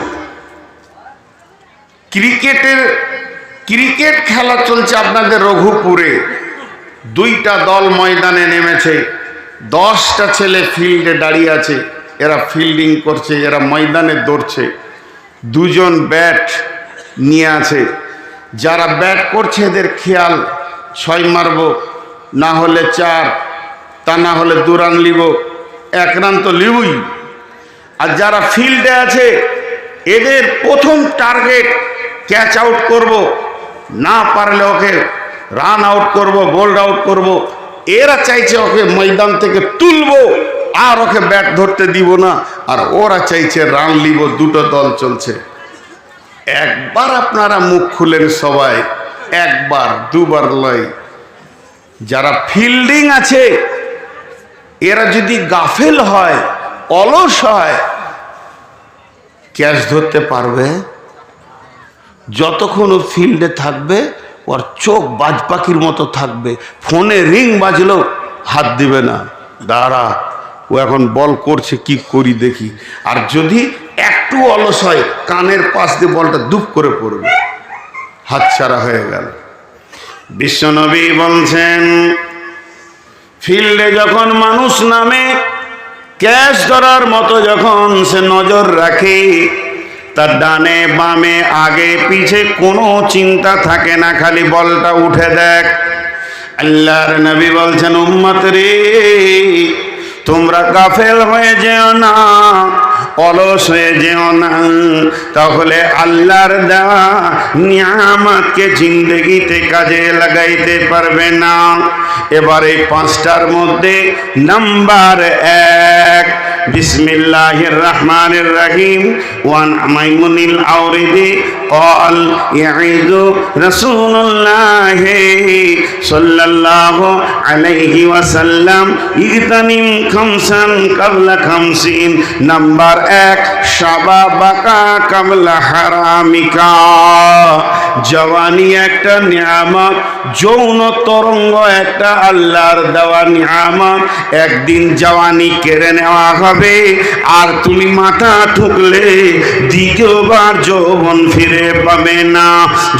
ক্রিকেট খেলা চলছে আপনাদের রঘুপুরে, 2টা দল ময়দানে নেমেছে, 10টা ছেলে ফিল্ডে দাঁড়িয়ে আছে, এরা ফিল্ডিং করছে, এরা ময়দানে দৌড়ছে। 2 জন ব্যাট নিয়ে আছে, যারা ব্যাট করছে এদের খেয়াল 6 মারব, না হলে 4, তা না হলে 2 রান লিব, 1 রান তো লিবই। আর যারা ফিল্ডে আছে এদের প্রথম টার্গেট ক্যাচ আউট করব, না পারলে ওকে রান আউট করব, বোল্ড আউট করব। এরা চাইছে ওকে ময়দান থেকে তুলবো আর ওকে ব্যাট ধরতে দিব না, আর ওরা চাইছে রান লিব, দুটো দল চলছে। একবার আপনারা মুখ খুলেন সবাই, একবার দুবার লয়। যারা ফিল্ডিং আছে এরা যদি গাফেল হয়, অলস হয়, ক্যাচ ধরতে পারবে? যতক্ষণ ও ফিল্ডে থাকবে ওর চোখ বাজ পাখির মতো থাকবে, ফোনে রিং বাজলেও হাত দিবে না, দাঁড়া ও এখন বল করছে কি করি দেখি। আর যদি একটু অলস হয় কানের পাশ দিয়ে বলটা দুপ করে পড়বে, হাতছাড়া হয়ে গেল। বিশ্বনবী বলছেন ফিল্ডে যখন মানুষ নামে ক্যাচ ধরার মতো যখন সে নজর রাখে, তার ডানে বামে আগে পিছে কোনো চিন্তা থাকে না, খালি বলটা উঠে দেখ। আল্লাহর নবী বলছেন উম্মত রে, তোমরা গাফেল হয়ে যেও না, অলস হয়ে যেও না, তাহলে আল্লাহর দেওয়া নিয়ামতকে জিন্দগিতে কাজে লাগাইতে পারবে না। এবার এই পাঁচটার মধ্যে নাম্বার 1, বিসমিল্লাহির রহমানির রহিম। ওয়ান মাইমুনিল আওরিদি قال يعيد رسول الله صلى الله عليه وسلم اغتنم خمسا قبل خمسين। নাম্বার 1, শাবাবাকা কাবলা হারামিকা। জওয়ানি একটা নিয়ামত, যৌন তরঙ্গ একটা আল্লাহর দেওয়া নিয়ামত। একদিন জওয়ানি কেড়ে নেওয়া হবে, আর তুমি মাথা ঠুকলে দ্বিতীয়বার যৌবন ফিরে পাবে না।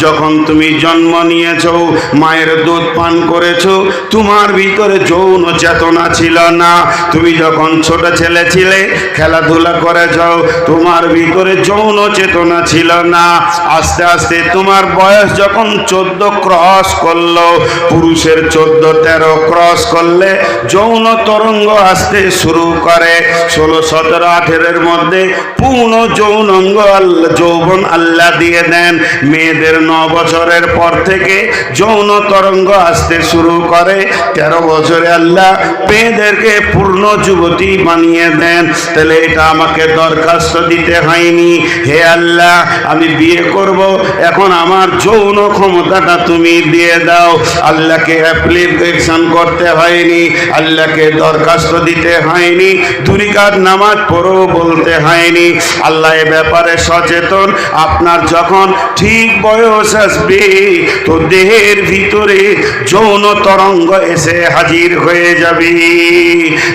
যখন তুমি জন্ম নিয়েছো, মায়ের দুধ পান করেছো, তোমার ভিতরে যৌন চেতনা ছিল না। তুমি যখন ছোট ছেলে ছিলে, খেলাধুলা করেছো, তোমার ভিতরে যৌন চেতনা ছিল না। আস্তে আস্তে তোমার বয়স যখন 14 ক্রস করলো, পুরুষের 14-13 ক্রস করলে যৌন তরঙ্গ আসতে শুরু করে। 16, 17, 18 মধ্যে পূর্ণ যৌনাঙ্গ যৌবন আল্লাহ দিয়ে দেন। মেয়েদের 9 বছরের পর থেকে যৌন তরঙ্গ আসতে শুরু করে। 13 বছরে আল্লাহ মেয়েদেরকে পূর্ণ যুবতী বানিয়ে দেন। তাহলে এটা আমাকে দরখাস্ত দিতে হয়নি, হে আল্লাহ আমি বিয়ে করব, এখন আমার যৌন ক্ষমতাটা তুমি দিয়ে দাও। আল্লাহকে অ্যাপ্লিকেশন করতে হয়নি, আল্লাহকে দরখাস্ত দিতে হয়নি, 2 রাকাত নামাজ পড়ো বলতে হয়নি। আল্লাহ এ ব্যাপারে সচেতন। আপনার যখন ঠিক বয়স আসবে, তো দেহের ভিতরে যৌন তরঙ্গ এসে হাজির হয়ে যাবে।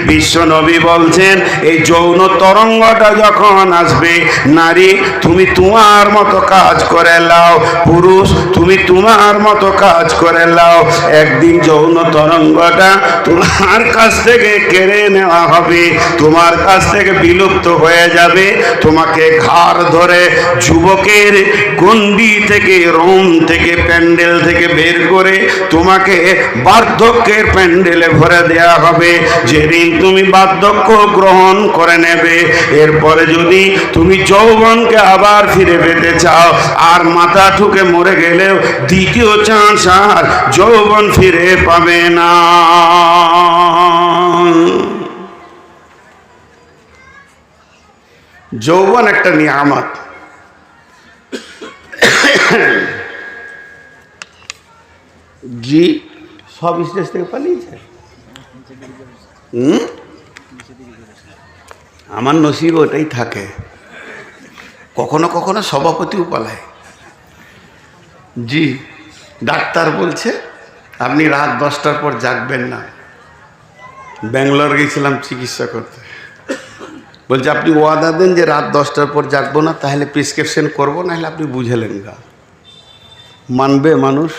বিশ্ব নবী বলছেন এই যৌন তরঙ্গটা যখন আসবে, নারী তুমি তোমার মতো কাজ করে লাও, পুরুষ তুমি তোমার মতো কাজ করে লাও। একদিন যৌন তরঙ্গটা তোমার কাছ থেকে কেড়ে নেওয়া হবে, তোমার কাছ থেকে বিলুপ্ত হয়ে যাবে। তোমাকে ঘাড় ধরে যুবকের গণ্ডি থেকে, রোম থেকে, প্যান্ডেল থেকে বের করে তোমাকে বার্ধক্যের প্যান্ডেলে ভরে দেওয়া হবে। যেদিন তুমি বার্ধক্য গ্রহণ করে নেবে, এরপরে যদি তুমি যৌবনকে আবার ফিরে পেতে চাও, আর মাথা ঠুকে মরে গেলেও দ্বিতীয় চান্স আর যৌবন ফিরে পাবে না। যৌবন একটা নিয়ামত। জি সব স্টেজ থেকে পালিয়েছে। আমার নসিব ওটাই থাকে, কখনো কখনো সভাপতিও পালায়। জি ডাক্তার বলছে আপনি রাত 10টার পর জাগবেন না। ব্যাঙ্গালোর গেছিলাম চিকিৎসা করতে, বলছে আপনি ওয়াদা দেন যে রাত 10টার পর জাগবো না, তাহলে প্রেসক্রিপশন করবো, নাহলে আপনি বুঝেলেন গা। মানবে মানুষ?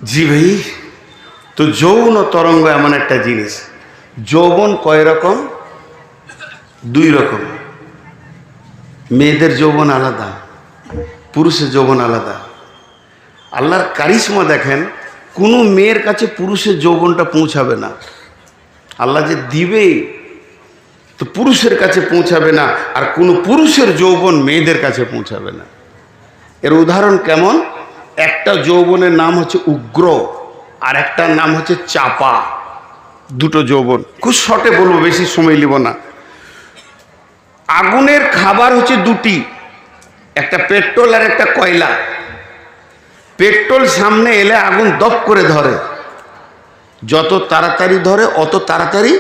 জি ভাই। তো যৌন তরঙ্গ এমন একটা জিনিস। যৌবন কয় রকম? 2 রকম। মেয়েদের যৌবন আলাদা, পুরুষের যৌবন আলাদা। আল্লাহর কারিশমা দেখেন, কোনো মেয়ের কাছে পুরুষের যৌবনটা পৌঁছাবে না। আল্লাহ যে দিবে তো পুরুষের কাছে পৌঁছাবে না, আর কোনো পুরুষের যৌবন মেয়েদের কাছে পৌঁছাবে না। এর উদাহরণ কেমন? একটা যৌবনের নাম হচ্ছে উগ্র, আর একটার নাম হচ্ছে চাপা। দুটো যৌবন, খুব শর্টে বলবো, বেশি সময় নিব না। আগুনের খাবার হচ্ছে দুটি, একটা পেট্রোল আর একটা কয়লা। পেট্রোল সামনে এলে আগুন দপ করে ধরে, যত তাড়াতাড়ি ধরে অত তাড়াতাড়ি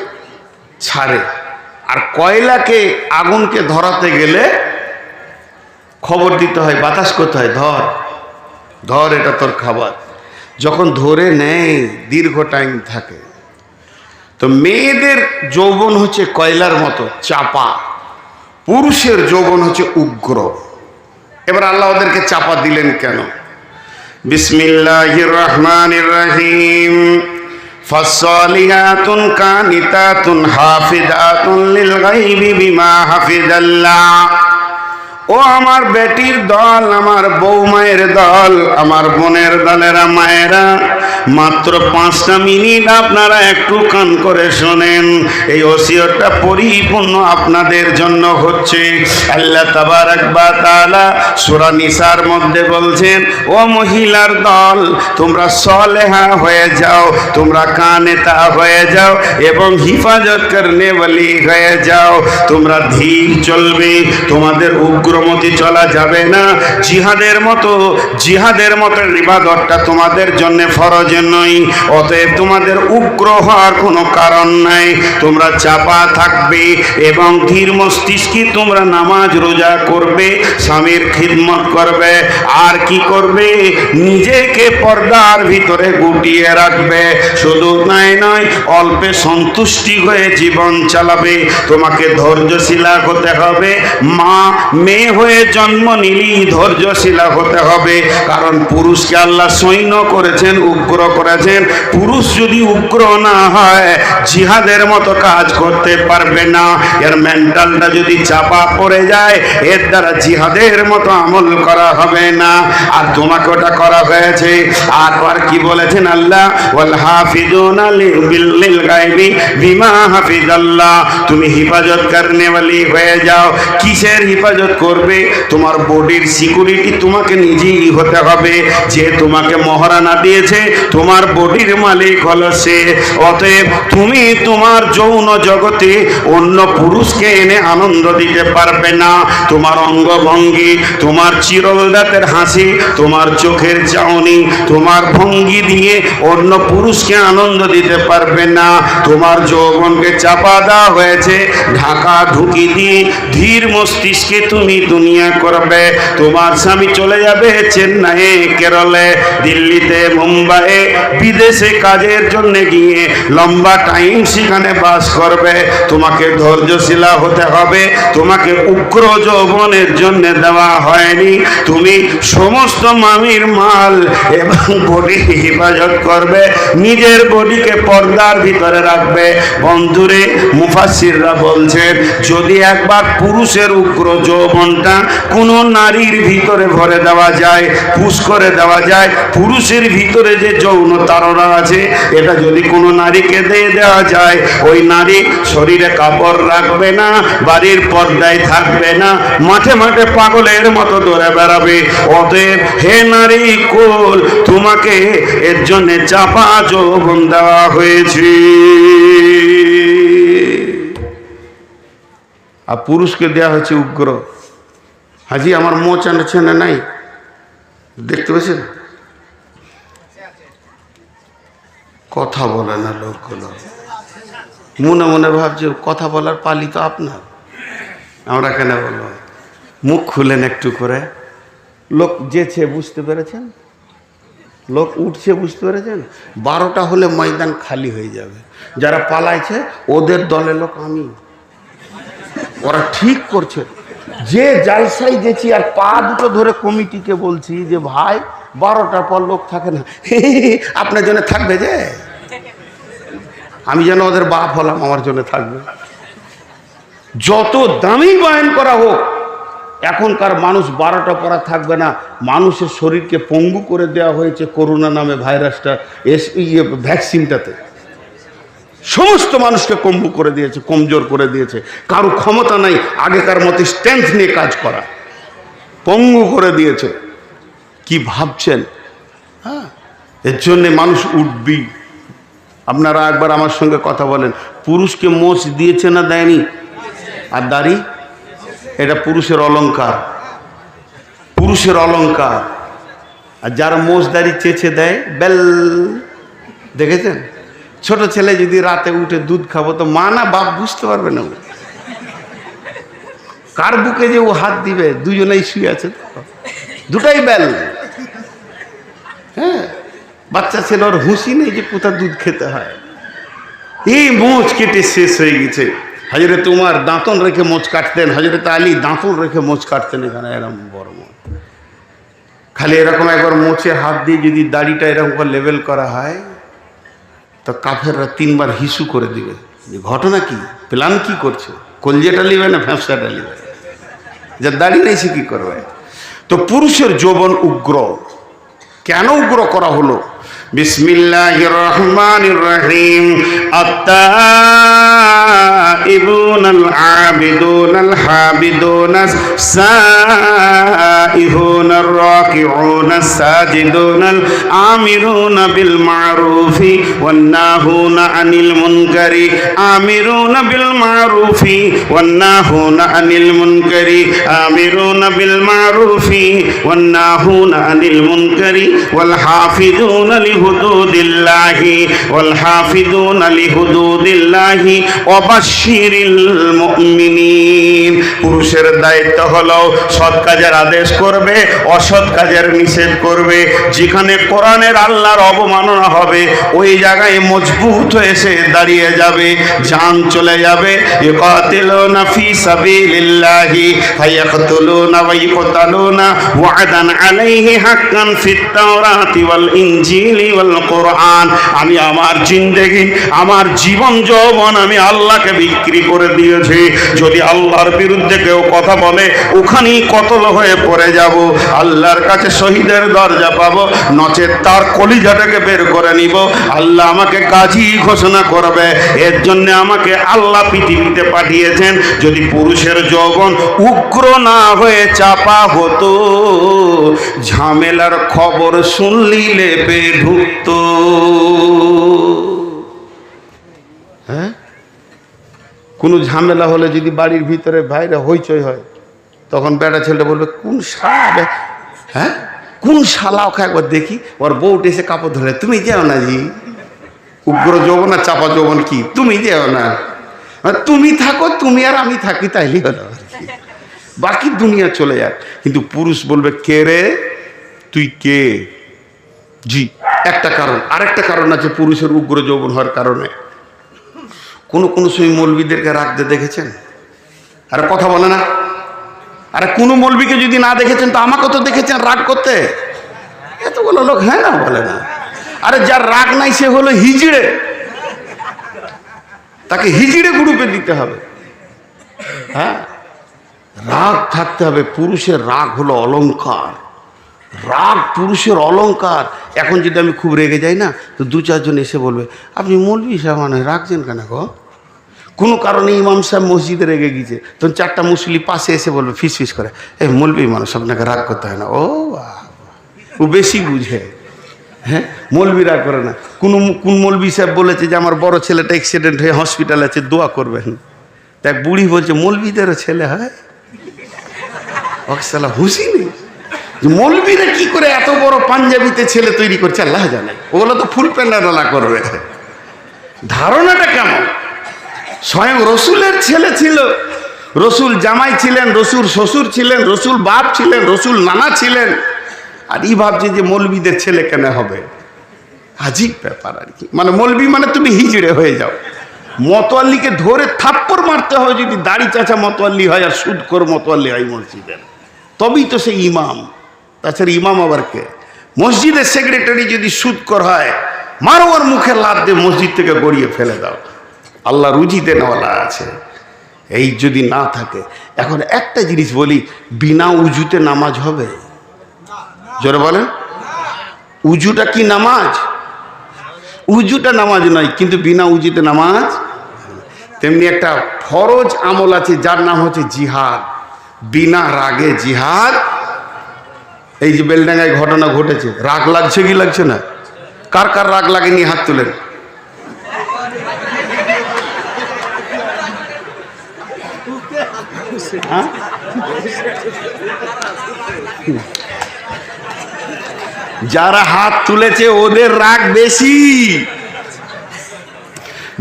ছাড়ে। আর কয়লাকে আগুনকে ধরাতে গেলে খবর দিতে হয়, বাতাস করতে হয়, ধর ধর এটা তোর খাবার। যখন ধরে নেয় দীর্ঘ টাইম থাকে। তো মেয়েদের যৌবন হচ্ছে কয়লার মতো চাপা, পুরুষের যৌবন হচ্ছে উগ্র। এবার আল্লাহ ওদেরকে চাপা দিলেন কেন? বিসমিল্লাহির রহমানির রহিম। ফাসসালিহাতুন কানিতাতুন হাফিজাতুন লিল গায়বি বিমা হাফিজাল্লাহ। ও আমার বেটির দল, আমার বৌমায়ের দল, আমার বোনের দলেরা, মায়েরা, মাত্র 5টা মিনিট আপনারা একটু কান করে শোনেন। এই ওসিয়তটা পরিপূর্ণ আপনাদের জন্য হচ্ছে। আল্লাহ তাবারাক ওয়া তাআলা সূরা নিসার মধ্যে বলছেন, ও মহিলার দল, তোমরা সলেহা হয়ে যাও, তোমরা কানেতা হয়ে যাও এবং হিফাজত করনে ওয়ালি হয়ে যাও। তোমরা ধীর চলবে, তোমাদের উগ্রমতি চলা যাবে না। জিহাদের মতো ইবাদতটা তোমাদের জন্য ফরজ নয়, অতএব তোমাদের উগ্র হওয়ার কোনো কারণ নাই। তোমরা চাপা থাকবে এবং ধীর মস্তিষ্কে তোমরা নামাজ রোজা করবে, স্বামীর খিদমত করবে, আর কি করবে? নিজেকে পর্দার ভিতরে গুটিয়ে রাখবে। শুধু তাই নয়, অল্পে সন্তুষ্টি হয়ে জীবন চালাবে। তোমাকে ধৈর্যশীলা হতে হবে। মেয়ে হয়ে জন্ম নিলেই ধৈর্যশীলা হতে হবে, কারণ পুরুষকে আল্লাহ সৈন্য করেছেন, উগ্র করেছেন। পুরুষ যদি উগ্র না হয় জিহাদের মতো কাজ করতে পারবে না। এর মেন্টালটা যদি চাপা পড়ে যায়, এর দ্বারা জিহাদের মতো আমল করা হবে না। আর তোমাকে ওটা করা হয়েছে। আর কি বলেছেন আল্লাহ? ওয়াল হাফিজুনা লিল গায়বি বিমা হাফিজাল্লাহ। তুমি হিফাজত করনে ওয়ালি হয়ে যাও। কিসের হিফাজত করবে? তোমার বডির সিকিউরিটি তোমাকে নিজেই হতে হবে। যে তোমাকে মহারানা দিয়েছে, তোমার বডির মালিক হলো সে। অতএব তুমি তোমার যৌন জগতে অন্য পুরুষকে এনে আনন্দ দিতে পারবে না। তোমার অঙ্গভঙ্গি, তোমার চিরল দাঁতের হাসি, তোমার চোখের চাউনি, তোমার ভঙ্গি দিয়ে অন্য পুরুষকে আনন্দ দিতে পারবে না। তোমার যৌবনকে চাপা দেওয়া হয়েছে, ঢাকা ঢুকি দিয়ে ধীর মস্তিষ্কে তুমি দুনিয়া করবে। তোমার স্বামী চলে যাবে চেন্নাইয়ে, কেরলে, দিল্লিতে, মুম্বাইয়ে, বিদেশে কাজের জন্য গিয়ে লম্বা টাইম সেখানে বাস করবে। তোমাকে ধৈর্যশীলা হতে হবে। তোমাকে উগ্র যৌবনের জন্য দেওয়া হয়নি। তুমি সমস্ত মামির মাল এবং বডি হেফাজত করবে, নিজের বডিকে পর্দার ভিতরে রাখবে। বন্ধুরে, মুফাসসিররা বলছেন, যদি একবার পুরুষের উগ্র যৌবনটা কোনো নারীর ভিতরে ভরে দেওয়া যায়, পুশ করে দেওয়া যায়, পুরুষের ভিতরে যে যৌন তাড়না আছে, এটা যদি কোনো নারীকে দিয়ে দেওয়া যায়, ওই নারী শরীরে কাপড় রাখবে না, বাড়ির পর্দায় থাকবে না, মাঠে মাঠে পাগলের মতো দৌড়ে বেড়াবে। অতএব হে নারী কুল, তোমাকে এর জন্য চাপা যৌবন দেওয়া হয়েছে। আর পুরুষকে দেওয়া হয়েছে উগ্র। হাজি আমার মোচ আনছে না, নাই দেখতে পেয়েছেন? কথা বলে না লোকগুলো, মনে মনে ভাবছে কথা বলার পালি তো আপনার, আমরা কেন বলবো? মুখ খুলেন একটু করে। লোক যেছে, বুঝতে পেরেছেন? লোক উঠছে, বুঝতে পেরেছেন? 12টা হলে ময়দান খালি হয়ে যাবে। যারা পালাইছে ওদের দলে লোক আমি, ওরা ঠিক করছে। যে জালসাই গেছি আর পা দুটো ধরে কমিটিকে বলছি যে ভাই 12টার পর লোক থাকে না, আপনার জন্য থাকবে যে, আমি যেন ওদের বাপ হলাম, আমার জন্য থাকবে। যত দামি বয়ান করা হোক, এখনকার মানুষ 12টা পরা থাকবে না। মানুষের শরীরকে পঙ্গু করে দেওয়া হয়েছে করোনা নামে ভাইরাসটা, ভ্যাকসিনটাতে সমস্ত মানুষকে কম্বু করে দিয়েছে, কমজোর করে দিয়েছে। কারো ক্ষমতা নাই আগেকার মতো স্ট্রেংথ নিয়ে কাজ করা, পঙ্গু করে দিয়েছে। কি ভাবছেন? হ্যাঁ, এর জন্যে মানুষ উঠবি। আপনারা একবার আমার সঙ্গে কথা বলেন, পুরুষকে মোচ দিয়েছে না দেয়নি? আর দাড়ি, এটা পুরুষের অলংকার, পুরুষের অলংকার। আর যারা মোচ দাড়ি চেঁচে দেয়, বেল, দেখেছেন? ছোট ছেলে যদি রাতে উঠে দুধ খাবো, তো মা না বাপ বুঝতে পারবে না কার বুকে যে ও হাত দিবে, দুজনেই শুয়ে আছে, দুটাই বেল। হ্যাঁ, বাচ্চা ছেলে ওর হুঁশি নেই যে কোথা দুধ খেতে হয়। এই মোচ কেটে শেষ হয়ে গেছে। হযরত উমর দাঁতন রেখে মোচ কাটতেন, হযরত আলী দাঁতন রেখে মোচ কাটতেন। এখানে এরকম বড় মোচ, খালি এরকম একবার মোচে হাত দিয়ে যদি দাড়িটা এরকম করে লেবেল করা হয়, তো কাফেররা 3 বার হিসু করে দিবে। ঘটনা কি, প্ল্যান কি করছে, কলজেটা নিবে না ফ্যাঁসটা নিবে? যার দাড়ি নেই সে কি করবে? তো পুরুষের যৌবন উগ্র, কেন উগ্র করা হলো? বিসমিল্লাহির রহমানির রহিম। আত-তাইবুনাল আবিদুনাল হাবিদুনাস সাইহুনার রাকিউনাস সাজিদুনাল আমিরুনা বিল মারুফি ওয়ান নাহুনা আনিল মুনকারি, আমিরুনা বিল মারুফি ওয়ান নাহুনা আনিল মুনকারি, আমিরুনা বিল মারুফি ওয়ান নাহুনা আনিল মুনকারি ওয়াল হাফিজুনা লিহুদুদিল্লাহি ওয়াল হাফিজুনা লিহুদুদিল্লাহি ওয়া বাশশিরিল মুমিনিন। পুরুষের দায়িত্ব হলো সৎ কাজের আদেশ করবে, অসৎ কাজের নিষেধ করবে। যেখানে কোরআনের আল্লাহর অবমাননা হবে, ওই জায়গায় মজবুত হয়ে এসে দাঁড়িয়ে যাবে। জান চলে যাবে। ইকাতিলুনা ফি সাবিলিল্লাহি ফায়াকতুলুনা ওয়া ইকতালুনা ওয়া'দান আলাইহি হাক্কান ফিত তাওরাতি ওয়াল ইনজিলি ওয়াল কোরআন। আমি আমার জিন্দেগি, আমার জীবন যৌবন আমি আল্লাহকে বিক্রি করে দিয়েছি। যদি আল্লাহর বিরুদ্ধে কেউ কথা বলে, ওখানেই কতল হয়ে পড়ে যাব। আল্লাহর কাছে শহীদের দরজা পাবো, নচেত তার কলিজাটাকে বের করে নিব। আল্লাহ আমাকে গাজী ঘোষণা করবে। এর জন্য আমাকে আল্লাহ পৃথিবীতে পাঠিয়েছেন। যদি পুরুষের যৌবন উগ্র না হয়ে চাপা হতো, ঝামেলার খবর শুনলি লেপে ঢুকতো। হ্যাঁ, কোনো ঝামেলা হলে যদি বাড়ির ভিতরে বাইরে হইচই হয়, তখন বেটা ছেলেটা বলবে, কোন শালা, হ্যাঁ কোন শালা, ওকে একবার দেখি। ওর বউটা এসে কাপড় ধরে, তুমি যেও না জি। উগ্র যৌবন আর চাপা যৌবন কি, তুমি যেও না, তুমি থাকো, তুমি আর আমি থাকি, তাইলে হলো, বাকি দুনিয়া চলে যাক। কিন্তু পুরুষ বলবে, কে রে তুই, কে? জি, একটা কারণ। আরেকটা কারণ আছে পুরুষের উগ্র যৌবন হওয়ার কারণে। কোন সময় মৌলবীদেরকে রাখতে দেখেছেন? আরে কথা বলে না। আরে কোনো মৌলবীকে যদি না দেখেছেন, তো আমাকে তো দেখেছেন রাগ করতে। এতগুলো লোক হ্যাঁ না বলে না। আরে যার রাগ নাই সে হলো হিজড়ে, তাকে হিজড়ে গ্রুপে দিতে হবে। হ্যাঁ, রাগ থাকতে হবে। পুরুষের রাগ হলো অলংকার, রাগ পুরুষের অলংকার। এখন যদি আমি খুব রেগে যাই না, তো 2-4 জন এসে বলবে, আপনি মৌলবী সাহেব মানে রাগছেন কেন গো? কোনো কারণে ইমাম সাহেব মসজিদে রেগে গিয়েছে, তখন 4টা মুসলিম পাশে এসে বলবে ফিস ফিস করে, এই মৌলবী মানুষ, আপনাকে রাগ করতে হয় না। ও বেশি বুঝে। হ্যাঁ, মৌলবী রাগ করে না। কোন মৌলবী সাহেব বলেছে যে আমার বড় ছেলেটা অ্যাক্সিডেন্ট হয়ে হসপিটালে আছে, দোয়া করবেন। তাই বুড়ি বলছে, মৌলবীদেরও ছেলে হয়? ওকে হুঁশি নেই। মৌলবীরা কি করে এত বড় পাঞ্জাবিতে ছেলে তৈরি করছে আল্লাহ জানে। ওগুলো তো ফুল প্যান্ডালা করবে। ধারণাটা কেমন? স্বয়ং রসুলের ছেলে ছিল, রসুল জামাই ছিলেন, রসুল শ্বশুর ছিলেন, রসুল বাপ ছিলেন, রসুল নানা ছিলেন। আর ই ভাবছে যে মৌলবীদের ছেলে কেন হবে? আজীব ব্যাপার আর কি। মানে মৌলবী মানে তুমি হিজড়ে হয়ে যাও। মতোয়াল্লিকে ধরে থাপ্পড় মারতে হয় যদি দাড়ি চাচা মতোয়াল্লি হয় আর সুদখোর মতোয়াল্লি হয় মসজিদের, তবেই তো সে ইমাম। তাছাড়া ইমাম আবার কে? মসজিদের সেক্রেটারি যদি সুদখোর হয়, মারো ওর মুখে লাত দিয়ে মসজিদ থেকে গড়িয়ে ফেলে দাও। আল্লাহ রুজি দেনওয়ালা আছে। এই যদি না থাকে, এখন একটা জিনিস বলি, বিনা উজুতে নামাজ হবে? জোরে বলেন, উজুটা কি নামাজ? উজুটা নামাজ নয়, কিন্তু বিনা উজুতে নামাজ। তেমনি একটা ফরজ আমল আছে যার নাম হচ্ছে জিহাদ। বিনা রাগে জিহাদ। এই যে বেলডাঙ্গায় ঘটনা ঘটেছে, রাগ লাগছে কি লাগছে না? কার কার রাগ লাগেনি হাত তুলেন। হ্যাঁ? যারা হাত তুলেছে ওদের রাগ বেশি।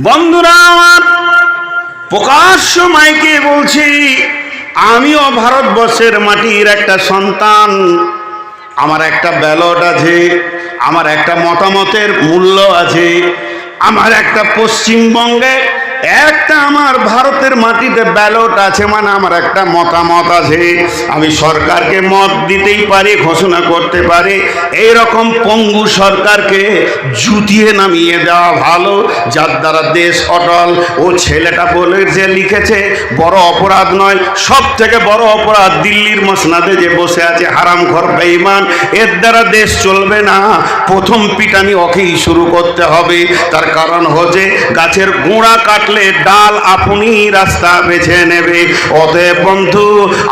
বন্ধুরা আমার, প্রকাশ্য মাইকে বলছি, আমিও ভারতবর্ষের মাটির একটা সন্তান, আমার একটা ব্যালট আছে, আমার একটা মতামতের মূল্য আছে, আমার একটা পশ্চিমবঙ্গে একটা আমার ভারতের মাটিতে ব্যালট আছে, মানে আমার একটা মতামত আছে। আমি সরকারকে মত দিতেই পারি, ঘোষণা করতে পারি। এই রকম পঙ্গু সরকারকে জুতিয়ে নামিয়ে দেওয়া ভালো, যার দ্বারা দেশ অটল। ও ছেলেটা বলে যে লিখেছে বড় অপরাধ নয়, সব থেকে বড় অপরাধ দিল্লির মসনাদে যে বসে আছে হারামখোর বেঈমান, এর দ্বারা দেশ চলবে না। প্রথম পিটানি ওকেই শুরু করতে হবে। তার কারণ হচ্ছে গাছের গোড়া কাটলে ডাল আপনি রাস্তা বেছে নেবে। অতএব বন্ধু,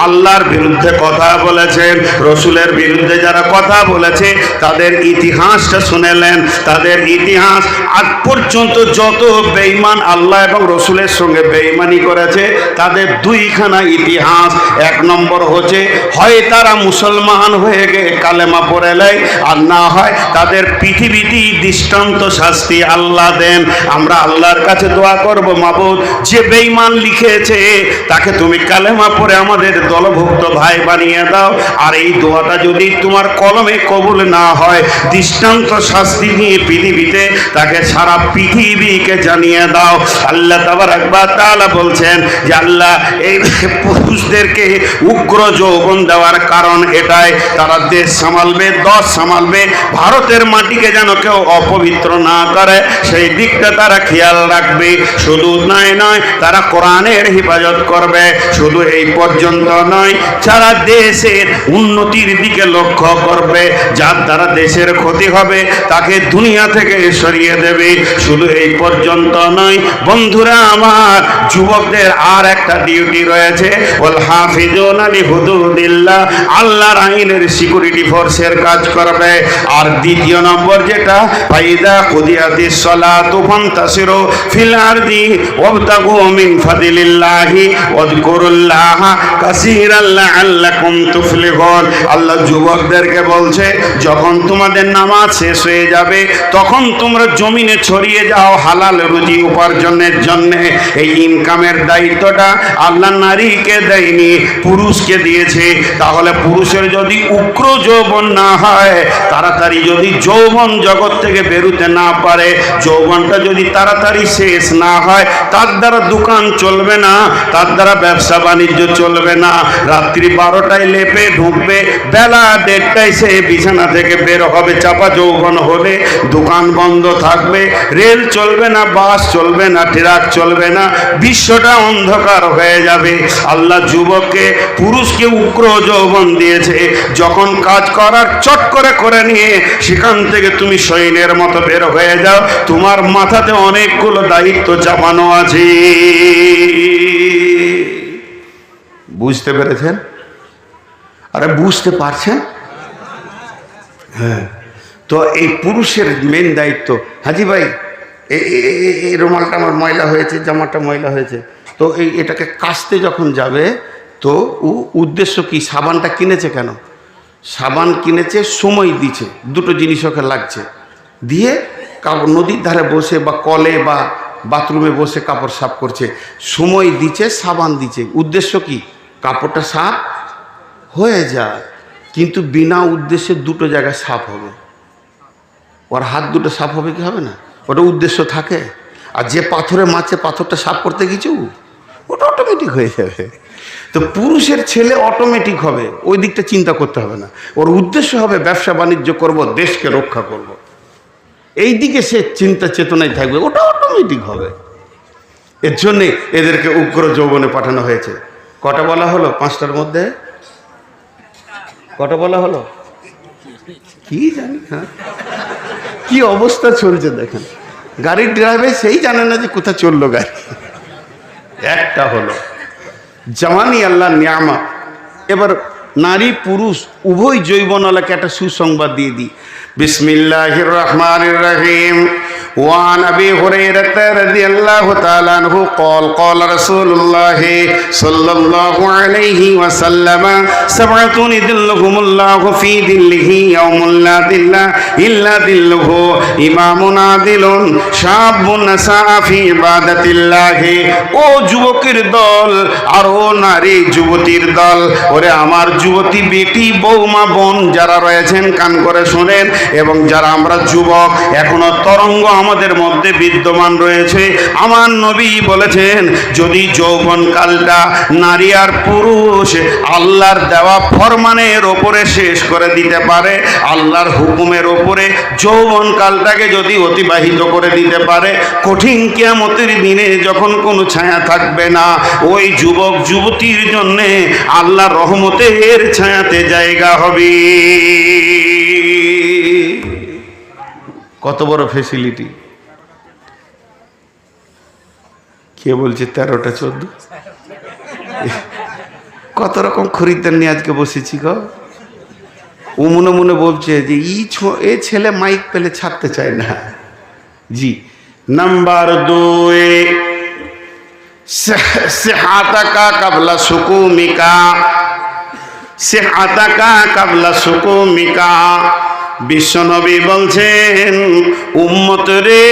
আল্লাহর বিরুদ্ধে কথা বলেছেন, রসুলের বিরুদ্ধে যারা কথা বলেছে তাদের ইতিহাসটা শুনেলেন। তাদের ইতিহাস আজ পর্যন্ত যত বেঈমান আল্লাহ এবং রসুলের সঙ্গে বেঈমানি করেছে তাদের দুইখানা ইতিহাস। এক নম্বর হচ্ছে হয় তারা মুসলমান হয়ে গিয়ে কালেমা পড়ে নেয়, আর না হয় তাদের পৃথিবীতেই দৃষ্টান্ত শাস্তি আল্লাহ দেন। আমরা আল্লাহর কাছে দোয়া করব, মাবুদ যে বেঈমান লিখেছে তাকে তুমি কালেমা পড়ে আমাদের দলভুক্ত ভাই বানিয়ে দাও। আর এই দোয়াটা যদি তোমার কলমে কবুল না হয়, দৃষ্টান্ত শাস্তি নিয়ে পৃথিবীতে তাকে সারা পৃথিবীকে জানিয়ে দাও। আল্লাহ তাবারক ওয়া তাআলা বলছেন যে আল্লাহ এই পুরুষদেরকে উগ্র যৌবন দেওয়ার কারণ এটাই, তারা দেশ সামালবে, দশ সামালবে, ভারতের মাটিকে যেন কেউ অপবিত্র না করে সেই দিকটা তারা খেয়াল রাখবে। শুধু নয়, তারা কোরআনের হেফাজত করবে। শুধু এই পর্যন্ত নয়, সারা দেশের উন্নতির দিকে লক্ষ্য করবে। যার দ্বারা দেশের ক্ষতি হবে তাকে দুনিয়া থেকে সরিয়ে দেবে। শুধু এই পর্যন্ত নয় বন্ধুরা আমার, যুবকদের আর একটা ডিউটি রয়েছে, ওয়াল হাফিজুনা লিহুদুদিল্লাহ, আল্লাহর আইনের সিকিউরিটি ফোর্সের কাজ করবে। আর দ্বিতীয় নম্বর যেটা, ফাইদা কুদিয়াতিস সালাতু ফান্তাসিরু ফিল আরদি ওয়াবতাগু মিন ফাদিলিল্লাহি ওয়াযকুরুল্লাহা কাসীরান লাআল্লাকুম তুফলিহুন। আল্লাহ যুবকদেরকে বলছে, যখন তোমাদের নামাজ শেষ হয়ে যাবে তখন তোমরা জমিনে ছড়িয়ে যাও হালাল রুজি উপার্জনের জন্য। এই ইনকামের দায়িত্বটা আল্লাহ নারীকে দেয়নি, পুরুষকে দিয়েছে। তাহলে পুরুষের যদি উগ্র যৌবন না হয়, তাড়াতাড়ি যদি যৌবন জগৎ থেকে বেরোতে না পারে, যৌবনটা যদি তাড়াতাড়ি শেষ না হয়, তার দ্বারা দোকান চলবে না, তার দ্বারা ব্যবসা বাণিজ্য চলবে না। রাত্রি 12টায় লেপে ঢুকবে, বেলা 1:30টায় সে বিছানা থেকে বের হবে। চাপা যৌবন হলে দোকান বন্ধ থাকবে, রেল চলবে না, বাস চলবে না, ট্রাক চলবে না, বিশ্বটা অন্ধকার হয়ে যাবে। আল্লাহ যুবককে, পুরুষকে উগ্র যৌবন দিয়েছে। যখন কাজ করার চট করে নিয়ে সেখান থেকে তুমি সৈন্যের মতো বের হয়ে যাও, তোমার মাথাতে অনেকগুলো দায়িত্ব চাপানো আছে। বুঝতে পেরেছেন? আরে বুঝতে পারছেন? হ্যাঁ, তো এই পুরুষের মেন দায়িত্ব, হাজি ভাই এই রুমালটা আমার ময়লা হয়েছে, জামাটা ময়লা হয়েছে, তো এটাকে কাচতে যখন যাবে তো উদ্দেশ্য কি? সাবানটা কিনেছে কেন? সাবান কিনেছে, সময় দিচ্ছে, দুটো জিনিস ওকে লাগছে, দিয়ে কাপড় নদীর ধারে বসে বা কলে বা বাথরুমে বসে কাপড় সাফ করছে, সময় দিচ্ছে, সাবান দিচ্ছে, উদ্দেশ্য কি? কাপড়টা সাফ হয়ে যায়। কিন্তু বিনা উদ্দেশ্যে দুটো জায়গায় সাফ হবে, ওর হাত দুটো সাফ হবে কি হবে না? ওটা উদ্দেশ্য থাকে। আর যে পাথরে মাছে পাথরটা সাফ করতে কিছু, ওটা অটোমেটিক হয়ে যাবে। তো পুরুষের ছেলে অটোমেটিক হবে, ওই দিকটা চিন্তা করতে হবে না। ওর উদ্দেশ্য হবে ব্যবসা বাণিজ্য করব, দেশকে রক্ষা করব, এই দিকে সে চিন্তা চেতনায় থাকবে, ওটা অটোমেটিক হবে। এর জন্যে এদেরকে উগ্র যৌবনে পাঠানো হয়েছে। কটা বলা হলো? 5টার মধ্যে কটা বলা হলো কি জানি। হ্যাঁ, কি অবস্থা চলছে দেখেন। গাড়ির ড্রাইভার সেই জানে না যে কোথায় চললো গাড়ি। একটা হলো জওয়ানি আল্লাহ নিয়ামত। এবার নারী পুরুষ উভয় যৌবনওয়ালাকে একটা সুসংবাদ দিয়ে দিই। বিসমিল্লাহির রহমানির রহিম। وعن أبي هريرة رضي الله تعالى عنه قال قال رسول الله صلى الله عليه وسلم سبعة يظلهم الله في ظله يوم لا ظل إلا ظله إمام عادل شاب نشأ في عبادة الله ও যুবকের দল আর ও নারী যুবতীর দল, ওরে আমার যুবতী বেটি বৌমা বোন যারা রয়েছেন কান করে শোনেন, এবং যারা আমরা যুবক এখনো তরঙ্গ আমাদের মধ্যে বিদ্যমান রয়েছে, আমার নবী বলেছেন যদি যৌবনকালটা নারী আর পুরুষ আল্লাহর দেওয়া ফরমানের ওপরে শেষ করে দিতে পারে, আল্লাহর হুকুমের ওপরে যৌবনকালটাকে যদি অতিবাহিত করে দিতে পারে, কঠিন কিয়ামতের দিনে যখন কোনো ছায়া থাকবে না, ওই যুবক যুবতীর জন্যে আল্লাহর রহমতের ছায়াতে জায়গা হবে। কত বড় ফেসিলিটি! কে বলছে 13টা 14? কত রকম খরিদ্দার নিয়ে আজকে বসেছি গো। ও মনে মনে বলছে যে এ ছেলে মাইক পেলে ছাড়তে চায় না। জি, নাম্বার 2, সিহাতাকা কাবলা সুকুমিকা, সিহাতাকা কাবলা সুকুমিকা। বিশ্বনবী বলছেন উম্মত রে,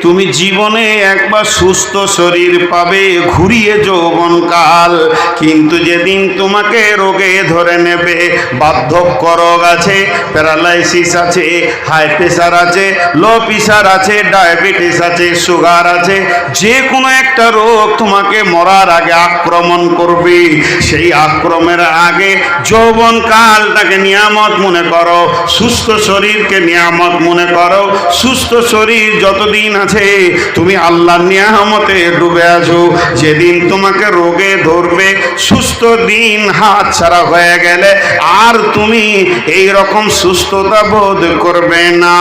তুমি জীবনে একবার সুস্থ শরীর পাবে, ঘুরিয়ে যৌবনকাল, কিন্তু যেদিন তোমাকে রোগে ধরে নেবে, বার্ধক্য রোগ আছে, প্যারালাইসিস আছে, হাই প্রেশার আছে, লো প্রেশার আছে, ডায়াবেটিস আছে, সুগার আছে, যে কোনো একটা রোগ তোমাকে মরার আগে আক্রমণ করবে, সেই আক্রমণের আগে যৌবনকালটাকে নিয়ামত মনে করো, সুস্থ শরীরকে নিয়ামত মনে করো। সুস্থ শরীর যতদিন আছে তুমি আল্লাহর নিয়ামতে ডুবে আছো, যেদিন তোমাকে রোগে ধরবে, সুস্থ দিন হাত ছাড়া হয়ে গেলে আর তুমি এই রকম সুস্থতা বোধ করবে না।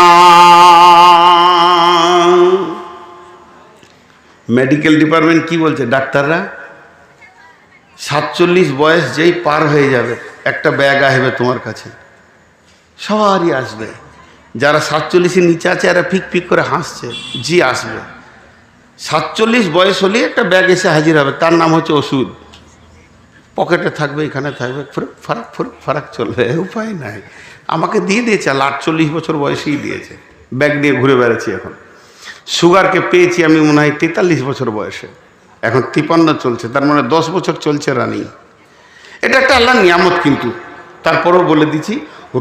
মেডিকেল ডিপার্টমেন্ট কি বলছে ডাক্তাররা? 47 বয়স যেই পার হয়ে যাবে একটা ব্যাগ আসবে তোমার কাছে, সবারই আসবে। যারা 47-এর নিচে আছে এরা ফিক ফিক করে হাসছে, জি আসবে। 47 বয়স হলে একটা ব্যাগ এসে হাজির হবে, তার নাম হচ্ছে ওষুধ। পকেটে থাকবে, এখানে থাকবে, ফুরুক ফারাক ফুরুক ফারাক চলবে, উপায় নাই। আমাকে দিয়ে দিয়েছে, 48 বছর বয়সেই দিয়েছে, ব্যাগ দিয়ে ঘুরে বেড়াচ্ছি এখন। সুগারকে পেয়েছি আমি মনে হয় 43 বছর বয়সে, এখন 53 চলছে, তার মানে 10 বছর চলছে রানিং। এটা একটা আল্লাহর নিয়ামত, কিন্তু তারপরেও বলে দিচ্ছি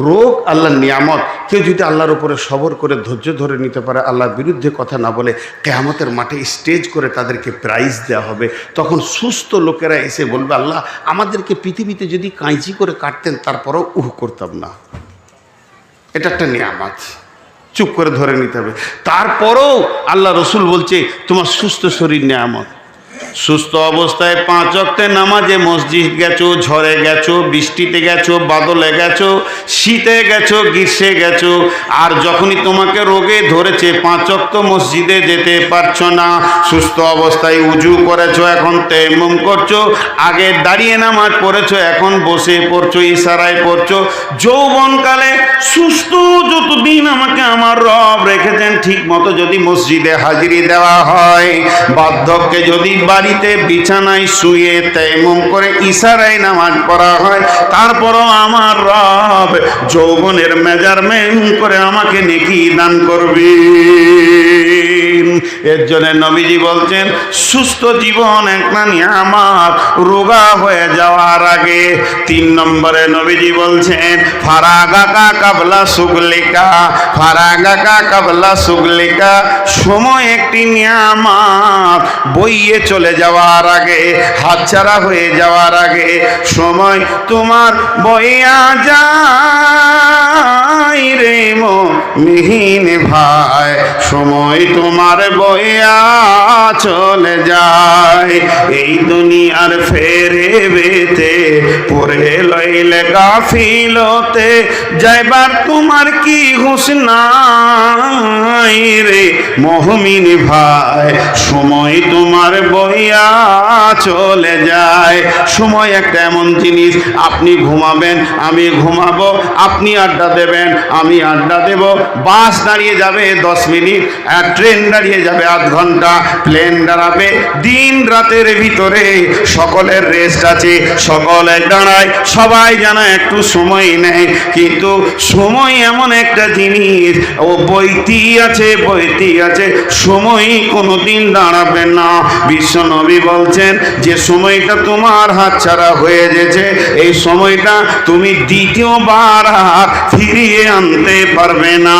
রোগ আল্লাহর নিয়ামত। কেউ যদি আল্লাহর উপরে সবর করে ধৈর্য ধরে নিতে পারে, আল্লাহর বিরুদ্ধে কথা না বলে, কিয়ামতের মাঠে স্টেজ করে তাদেরকে প্রাইজ দেওয়া হবে। তখন সুস্থ লোকেরা এসে বলবে আল্লাহ আমাদেরকে পৃথিবীতে যদি কাঁচি করে কাটতেন তারপরেও করতাম না। এটা একটা নিয়ামত, চুপ করে ধরে নিতে হবে। তারপরেও আল্লাহ রসুল বলছে তোমার সুস্থ শরীর নিয়ামত। সুস্থ অবস্থায় 5 ওয়াক্তে নামাজে মসজিদ গেছো, ঝড়ে গেছো, বৃষ্টিতে গেছো, বাদলে গেছো, শীতে গেছো, গ্রীষ্মে গেছো, আর যখনই তোমাকে রোগে ধরেছে 5 ওয়াক্ত মসজিদে যেতে পারছো না, সুস্থ অবস্থায় উজু করেছো, এখন তায়াম্মুম করছো, আগে দাঁড়িয়ে নামাজ পড়েছো, এখন বসে পড়ছো, ইশারায় পড়ছো। যৌবনকালে সুস্থ যতদিন আমাকে আমার রব রেখেছেন ঠিক মতো যদি মসজিদে হাজিরি দেওয়া হয়, বার্ধক্যে যদি বাড়িতে বিছানায় শুয়ে তায়াম্মুম করে ইশারায় নামাজ পড়া হয়, তারপরও আমার রব যৌবনের মেজারমেন্ট করে আমাকে নেকি দান করবে। এর জন্য নবীজি বলছেন সুস্থ জীবন একটা নিয়ামত রোগা হয়ে যাওয়ার আগে। 3 নম্বরে নবীজি বলছেন ফারাগাকা কাবলা সুগলিকা, ফারাগাকা কাবলা সুগলিকা, সময় একটি নিয়ামত, বইয়ে চলে যাওয়ার আগে, হাতছাড়া হয়ে যাওয়ার আগে সময় তোমার বইয়া যায় রে মুমিন ভাই, সময় তোমার বইয়া চলে যায়। এই দুনিয়ার ফেরে বেতে পরে লইলে গাফিলতে, যাইবার তোমার কি হুঁশ নাই রে মুমিন ভাই, সময় তোমার বইয়া চলে যায়। সময় একটা এমন জিনিস, আপনি ঘুমাবেন আমি ঘুমাবো, আপনি আড্ডা দেবেন আমি আড্ডা দেব, বাস দাঁড়িয়ে যাবে 10 মিনিট, আর ট্রেন দাঁড়িয়ে যাবে আধ ঘন্টা, প্লেন দাঁড়াবে, দিন রাতের ভিতরে সকলের রেস্ট আছে, সকলে দাঁড়ায়, সবাই যেন একটু সময় নেয়। কিন্তু সময় এমন একটা জিনিস, ও বইতেই আছে, সময় কোনোদিন দাঁড়াবে না। বিশ্বনবী বলছেন যে সময়টা তোমার হাতছাড়া হয়ে গেছে, এই সময়টা তুমি দ্বিতীয়বার আর ফিরিয়ে আনতে পারবে না।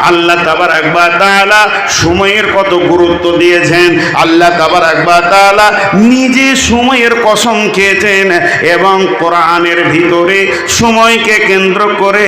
আল্লাহ তাবারক ওয়া তাআলা সময়ের কত গুরুত্ব দিয়েছেন। আল্লাহ তাবারক ওয়া তাআলা নিজে সময়ের কসম খেয়েছেন এবং কোরআনের ভিতরে সময়কে কেন্দ্র করে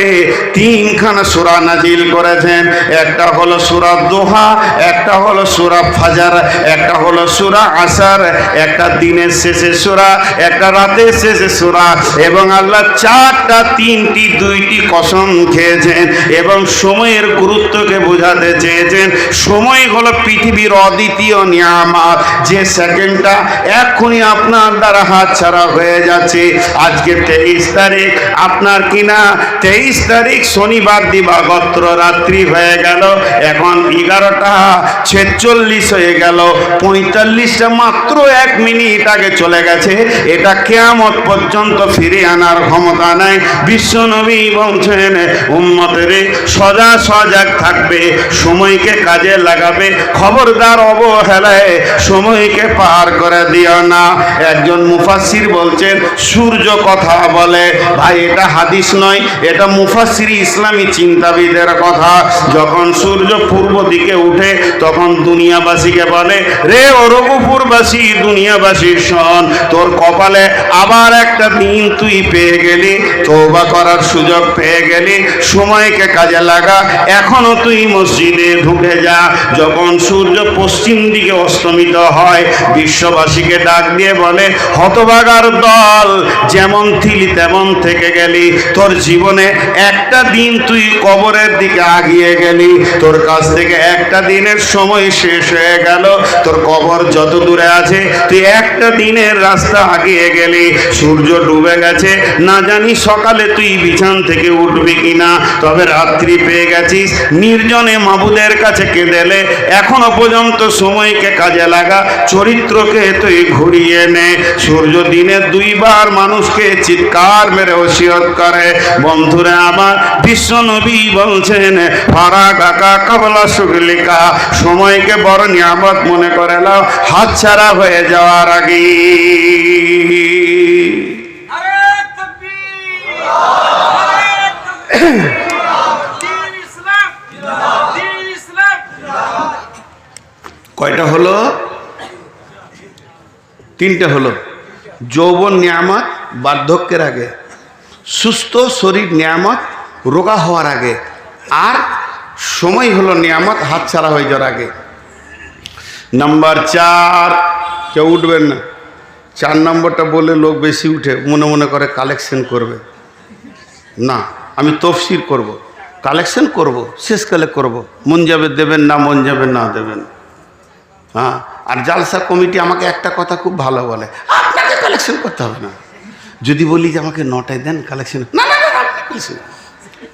3খানা সূরা নাজিল করেছেন। একটা হলো সূরা দোহা, একটা হলো সূরা ফাজর, একটা হলো সূরা আসর, একটা দিনের শেষে সূরা, একটা রাতের শেষে সূরা। এবং আল্লাহ 4টা 3টি 2টি কসম খেয়েছেন এবং সময়ের গুরুত্বকে বোঝাতে চেয়েছেন। সময় হলো পৃথিবীর অদ্বিতীয় নিয়ামত, যে সেকেন্ডটা এক্ষুনি আপনার দ্বারা হাত ছাড়া হয়ে যাচ্ছে। আজকে 23 তারিখ, আপনার কিনা 23 তারিখ শনিবার দিবাগত রাত্রি হয়ে গেল, এখন 11:46 হয়ে গেল, 45টা মাত্র 1 মিনিট আগে চলে গেছে। এটা কিয়ামত পর্যন্ত ফিরে আনার ক্ষমতা নাই। বিশ্বনবী বলছেন উম্মতের সজাগ থাকবে, সময়কে কাজে লাগাবে, খবরদার অবহেলায় সময়কে পার করে দিও না। একজন মুফাসসির বলছেন সূর্য কথা বলে। ভাই এটা হাদিস নয়, এটা মুফাসসির ইসলামী চিন্তাবিদের কথা। যখন সূর্য পূর্ব দিকে উঠে তখন দুনিয়াবাসীকে বলে, রে ও রঘুপুরবাসী, দুনিয়াবাসী শোন, তোর কপালে আবার একটা দিন তুই পেয়ে গেলি, তওবা করার সুযোগ পেয়ে গেলি, সময়কে কাজে লাগা, এখনো তুই মসজিদে ঢুকে যা। যখন সূর্য পশ্চিম দিকে অস্তমিত হয়, বিশ্ববাসীকে ডাক দিয়ে বলে, হতভাগার দল, যেমন থিলি তেমন থেকে গেলি, তোর জীবনে একটা দিন তুই কবরের দিকে আগিয়ে গেলি, তোর কাছ থেকে একটা দিনের সময় শেষ হয়ে গেল, তোর কবর যত দূরে আছে তুই একটা দিনের রাস্তা আগিয়ে গেলি। সূর্য ডুবে গেছে, না জানি সকালে তুই বিছান থেকে উঠবি কিনা, তবে রাত্রি পেয়ে গেছিস, নির্জনে মাবুদের কাছে কেঁদেলে, এখনো পর্যন্ত সময়কে কাজে লাগা, চরিত্রকে তুই ঘুরিয়ে নে। সূর্য দিনে 2 বার মানুষকে চিৎকার মেরে ওসিয়ত করে। বন্ধুরা আমার, বিশ্বনবী বলছেন ফারাগাকা কাবলা শুগলিকা, সময়কে বড় নিয়ামত মনে করে নাও হাতছাড়া হয়ে যাওয়ার আগে। কয়টা হলো? 3টে হলো। যৌবন নিয়ামত বার্ধক্যের আগে, সুস্থ শরীর নিয়ামত রোগা হওয়ার আগে, আর সময় হলো নিয়ামত হাতছাড়া হয়ে যাওয়ার আগে। নাম্বার 4, কেউ উঠবেন না। 4 নম্বরটা বলে লোক বেশি উঠে, মনে মনে করে কালেকশন করবে। না, আমি তফসির করব, কালেকশন করব, শেষকালে করব। মন যাবে দেবেন, না মন যাবে না দেবেন। হ্যাঁ, আর জালসা কমিটি আমাকে একটা কথা খুব ভালো বলে, আপনাকে কালেকশন করতে হবে না। যদি বলি যে আমাকে 9টায় দেন কালেকশন, না না না,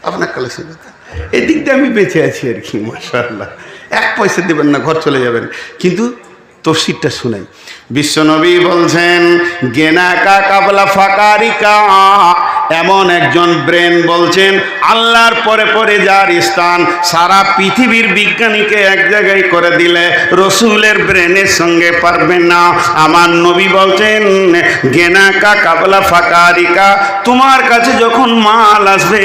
আপনার কালেকশন করতে, এদিক দিয়ে আমি বেঁচে আছি আর কি, মাশাআল্লাহ। 1 পয়সা দেবেন না, ঘর চলে যাবেন, কিন্তু তফসিরটা শুনেন। বিশ্বনবী বলছেন গেনাকা কাবলা ফাকারিকা, এমন একজন ব্রেন বলছেন আল্লাহর পরে পরে যার স্থান, সারা পৃথিবীর বিজ্ঞানীকে এক জায়গায় করে দিলে রসুলের ব্রেনের সঙ্গে পারবেন না। আমার নবী বলছেন গেনাকা কাবলা ফাকারিকা, তোমার কাছে যখন মাল আসবে,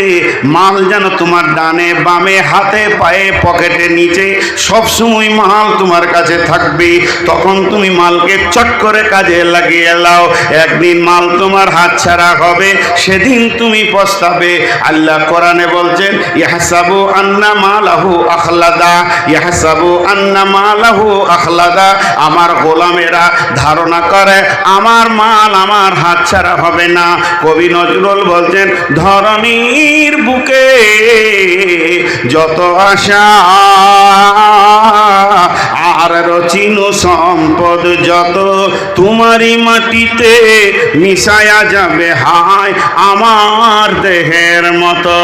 মাল যেন তোমার ডানে বামে হাতে পায়ে পকেটে নিচে সবসময় মাল তোমার কাছে থাকবে। তখন তুমি মালকে চট করে কাজে লাগিয়ে লাও। একদিন মাল তোমার হাত ছাড়া হবে, সেদিন তুমি পস্তাবে। আল্লাহ কোরআনে বলছেন ইয়াহসাবু আন্না মালাহু আখলাদা, ইয়াহসাবু আন্না মালাহু আখলাদা, আমার গোলামেরা ধারণা করে আমার মাল আমার হাত ছাড়া হবে না। কবি নজরুল বলছেন ধরণীর বুকে যত আশা আর আর রচিন সম্পদ যত তোমারই মাটিতে মিশায়া যাবে হায় আমার দেহের মতো।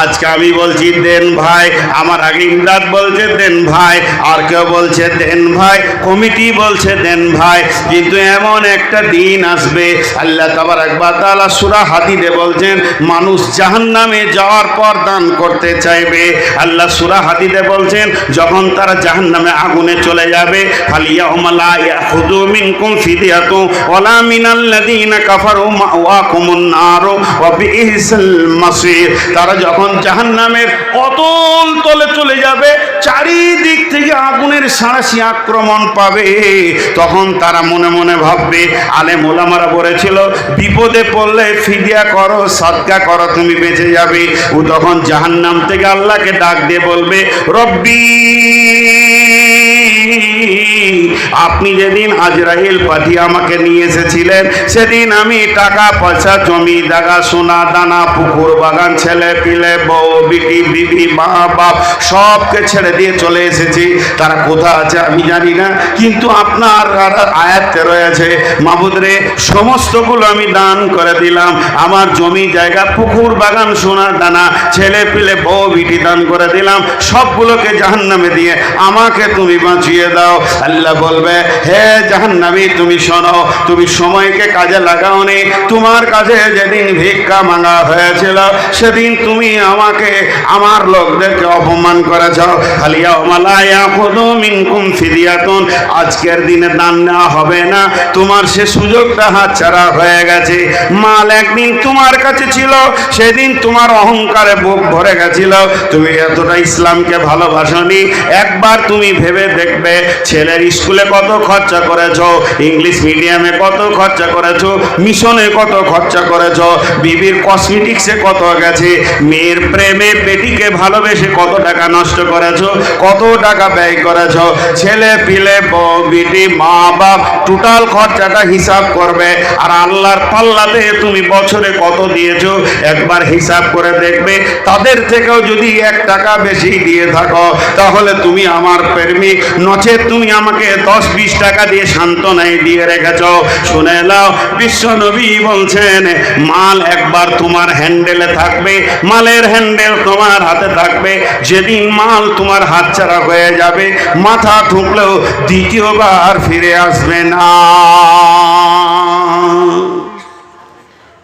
আজকে আমি বলছি দেন ভাই, আমার আগে ইমরাত বলছে দেন ভাই, আর কেউ বলছে দেন ভাই, কমিটি বলছে দেন ভাই। কিন্তু এমন একটা দিন আসবে, আল্লাহ তাবারক ওয়া তাআলা সূরা হাদীদে বলছেন মানুষ জাহান্নামে যাওয়ার পর দান করতে চাইবে। আল্লাহ সূরা হাদীদে বলছেন যখন তারা জাহান্নামে আগুনে চলে যাবে, ফালিয়াউমা লা ইয়াখুযু মিনকুম ফিদিয়াতুন ওয়ালা মিনাল্লাযীনা কাফারু মাওয়াকুমুন নার ওয়া বিইসাল মাসীর। তারা যখন জাহান্নামের অতল তলে চলে যাবে, চারিদিক থেকে আগুনের সাঁড়াশি আক্রমণ পাবে, তখন তারা মনে মনে ভাববে, আলেম ওলামারা বলেছিল বিপদে পড়লে ফিদিয়া করো, সাদকা করো, তুমি বেঁচে যাবে। ও তখন জাহান্নাম থেকে আল্লাহকে ডাক দিয়ে বলবে, রব্বি আপনি যেদিন আজরাইল পাঠিয়ে আমাকে নিয়ে এসেছিলেন, সেদিন আমি টাকা পয়সা, জমি জায়গা, সোনা দানা, পুকুর বাগান, ছেলে পিলে, বউ বিটি, বিবি, মা বাপ সবকে ছেড়ে দিয়ে চলে এসেছি। তারা কোথায় আছে আমি জানি না, কিন্তু আপনার আয়াতে রয়েছে মাবুদ রে সমস্তগুলো আমি দান করে দিলাম। আমার জমি জায়গা, পুকুর বাগান, সোনা দানা, ছেলে পিলে, বউ বিটি দান করে দিলাম। সবগুলোকে জাহান্নামে দিয়ে আমাকে তুমি বাঁচিয়ে দাও। আল্লাহ বলবে, হে জাহান্নামী তুমি শোনো, তুমি সময়কে কাজে লাগাওনি। তোমার কাছে যেদিন ভিক্ষা মাঙ্গা হয়েছিল, সেদিন তুমি আমাকে, আমার লোকদেরকে অপমান করেছ। ফালিয়াউমা লা ইয়াখুযু মিনকুম ফিদিয়াতুন, আজকের দিনে দান নেওয়া হবে না, তোমার সে সুযোগটা হাতছাড়া হয়ে গেছে। মাল একদিন তোমার কাছে ছিল, সেদিন তোমার অহংকারে বুক ভরে গেছিল, তুমি এতটা ইসলামকে ভালোবাসনি। একবার তুমি ভেবে দেখবে, ছেলের স্কুলে কত খরচা করেছো, ইংলিশ মিডিয়ামে কত খরচা করেছো, মিশনে কত খরচা করেছো, বিবির কসমেটিক্সে কত গেছে, মেয়ের প্রেমে বেটিকে ভালোবেসে কত টাকা নষ্ট করেছো, কত টাকা ব্যয় করেছো। ছেলে পিলে, বউ বিটি, মা বাপ, টোটাল খরচাটা হিসাব করবে। আর আল্লাহর পাল্লাতে তুমি বছরে কত দিয়েছো একবার হিসাব করে দেখবে। তাদের থেকেও যদি 1 টাকা বেশি দিয়ে থাকো, তাহলে তুমি আমার প্রেমিক, নচেত তুমি আমাকে 10-20 টাকা দিয়ে সান্ত্বনায় দিয়ে রেখেছ। শুনে নাও, বিশ্ব নবী বলছেন মাল একবার তোমার হ্যান্ডেলে থাকবে, মালের হ্যান্ডেল তোমার হাতে থাকবে। যেদিন মাল তোমার হাতছাড়া হয়ে যাবে, মাথা ঠুকলেও দ্বিতীয়বার ফিরে আসবে না।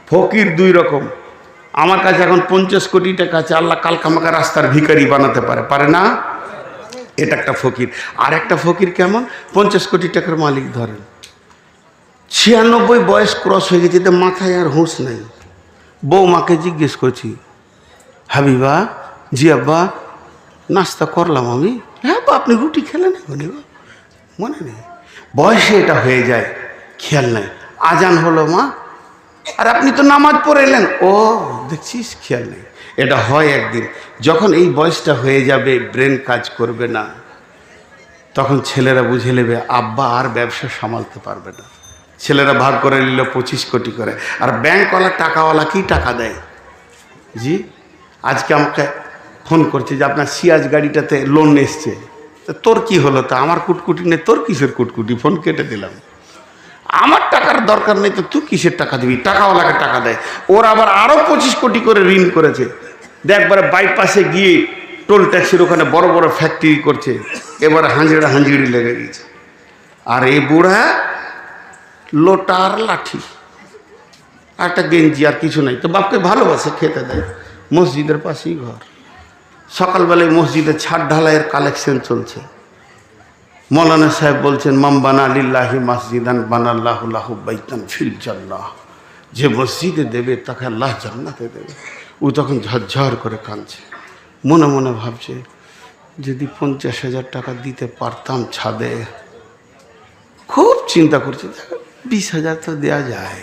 ফকির 2 রকম। আমার কাছে এখন 50 কোটি টাকা আছে, আল্লাহ কালকামাকা রাস্তার ভিখারি বানাতে পারে, পারে না? এটা একটা ফকির। আর একটা ফকির কেমন, 50 কোটি টাকার মালিক ধরেন, 96 বয়স ক্রস হয়ে গেছে, তো মাথায় আর হুঁশ নেই। বৌমাকে জিজ্ঞেস করছি, হাবিবা, জি আব্বা নাস্তা করলাম আমি। হ্যাঁ বা আপনি রুটি খেলেন এখনই? মনে নেই, বয়সে এটা হয়ে যায়, খেয়াল নাই। আজান হলো মা, আর আপনি তো নামাজ পড়ে এলেন, ও দেখছিস, খেয়াল নেই। এটা হয় একদিন, যখন এই বয়সটা হয়ে যাবে, ব্রেন কাজ করবে না, তখন ছেলেরা বুঝে নেবে আব্বা আর ব্যবসা সামালতে পারবে না। ছেলেরা ভাগ করে নিল 25 কোটি করে, আর ব্যাংকওয়ালা টাকাওয়ালা কি টাকা দেয়? জি, আজকে আমাকে ফোন করছে যে আপনার সিয়াজ গাড়িটাতে লোন এসছে। তোর কি হলো? তা আমার কুটকুটি নেই, তোর কিসের কুটকুটি? ফোন কেটে দিলাম। আমার টাকার দরকার নেই তো তুই কিসের টাকা দিবি? টাকাওয়ালাকে টাকা দেয়। ওর আবার আরও 25 কোটি করে ঋণ করেছে। দেখবারে বাইপাসে গিয়ে টোল ট্যাক্সির ওখানে বড় বড় ফ্যাক্টরি করছে, এবারে হাঁজিড়ি লেগে গেছে। আর এই বুড়া লোটার লাঠি, একটা গেঞ্জি, আর কিছু নাই। তো বাপকে ভালোবাসে, খেতে দেয়, মসজিদের পাশেই ঘর। সকালবেলায় মসজিদে ছাদ ঢালাইয়ের কালেকশন চলছে। মৌলানা সাহেব বলছেন, মাম বানা লিল্লাহি মসজিদান বানাল্লাহু লাহু বাইতান ফিল জান্নাহ, যে মসজিদে দেবে তাকে আল্লাহ জান্নাতে দেবে। ও তখন ঝরঝর করে কাঁদছে, মনে মনে ভাবছে যদি 50,000 টাকা দিতে পারতাম ছাদে। খুব চিন্তা করছে, 20,000 তো দেওয়া যায়।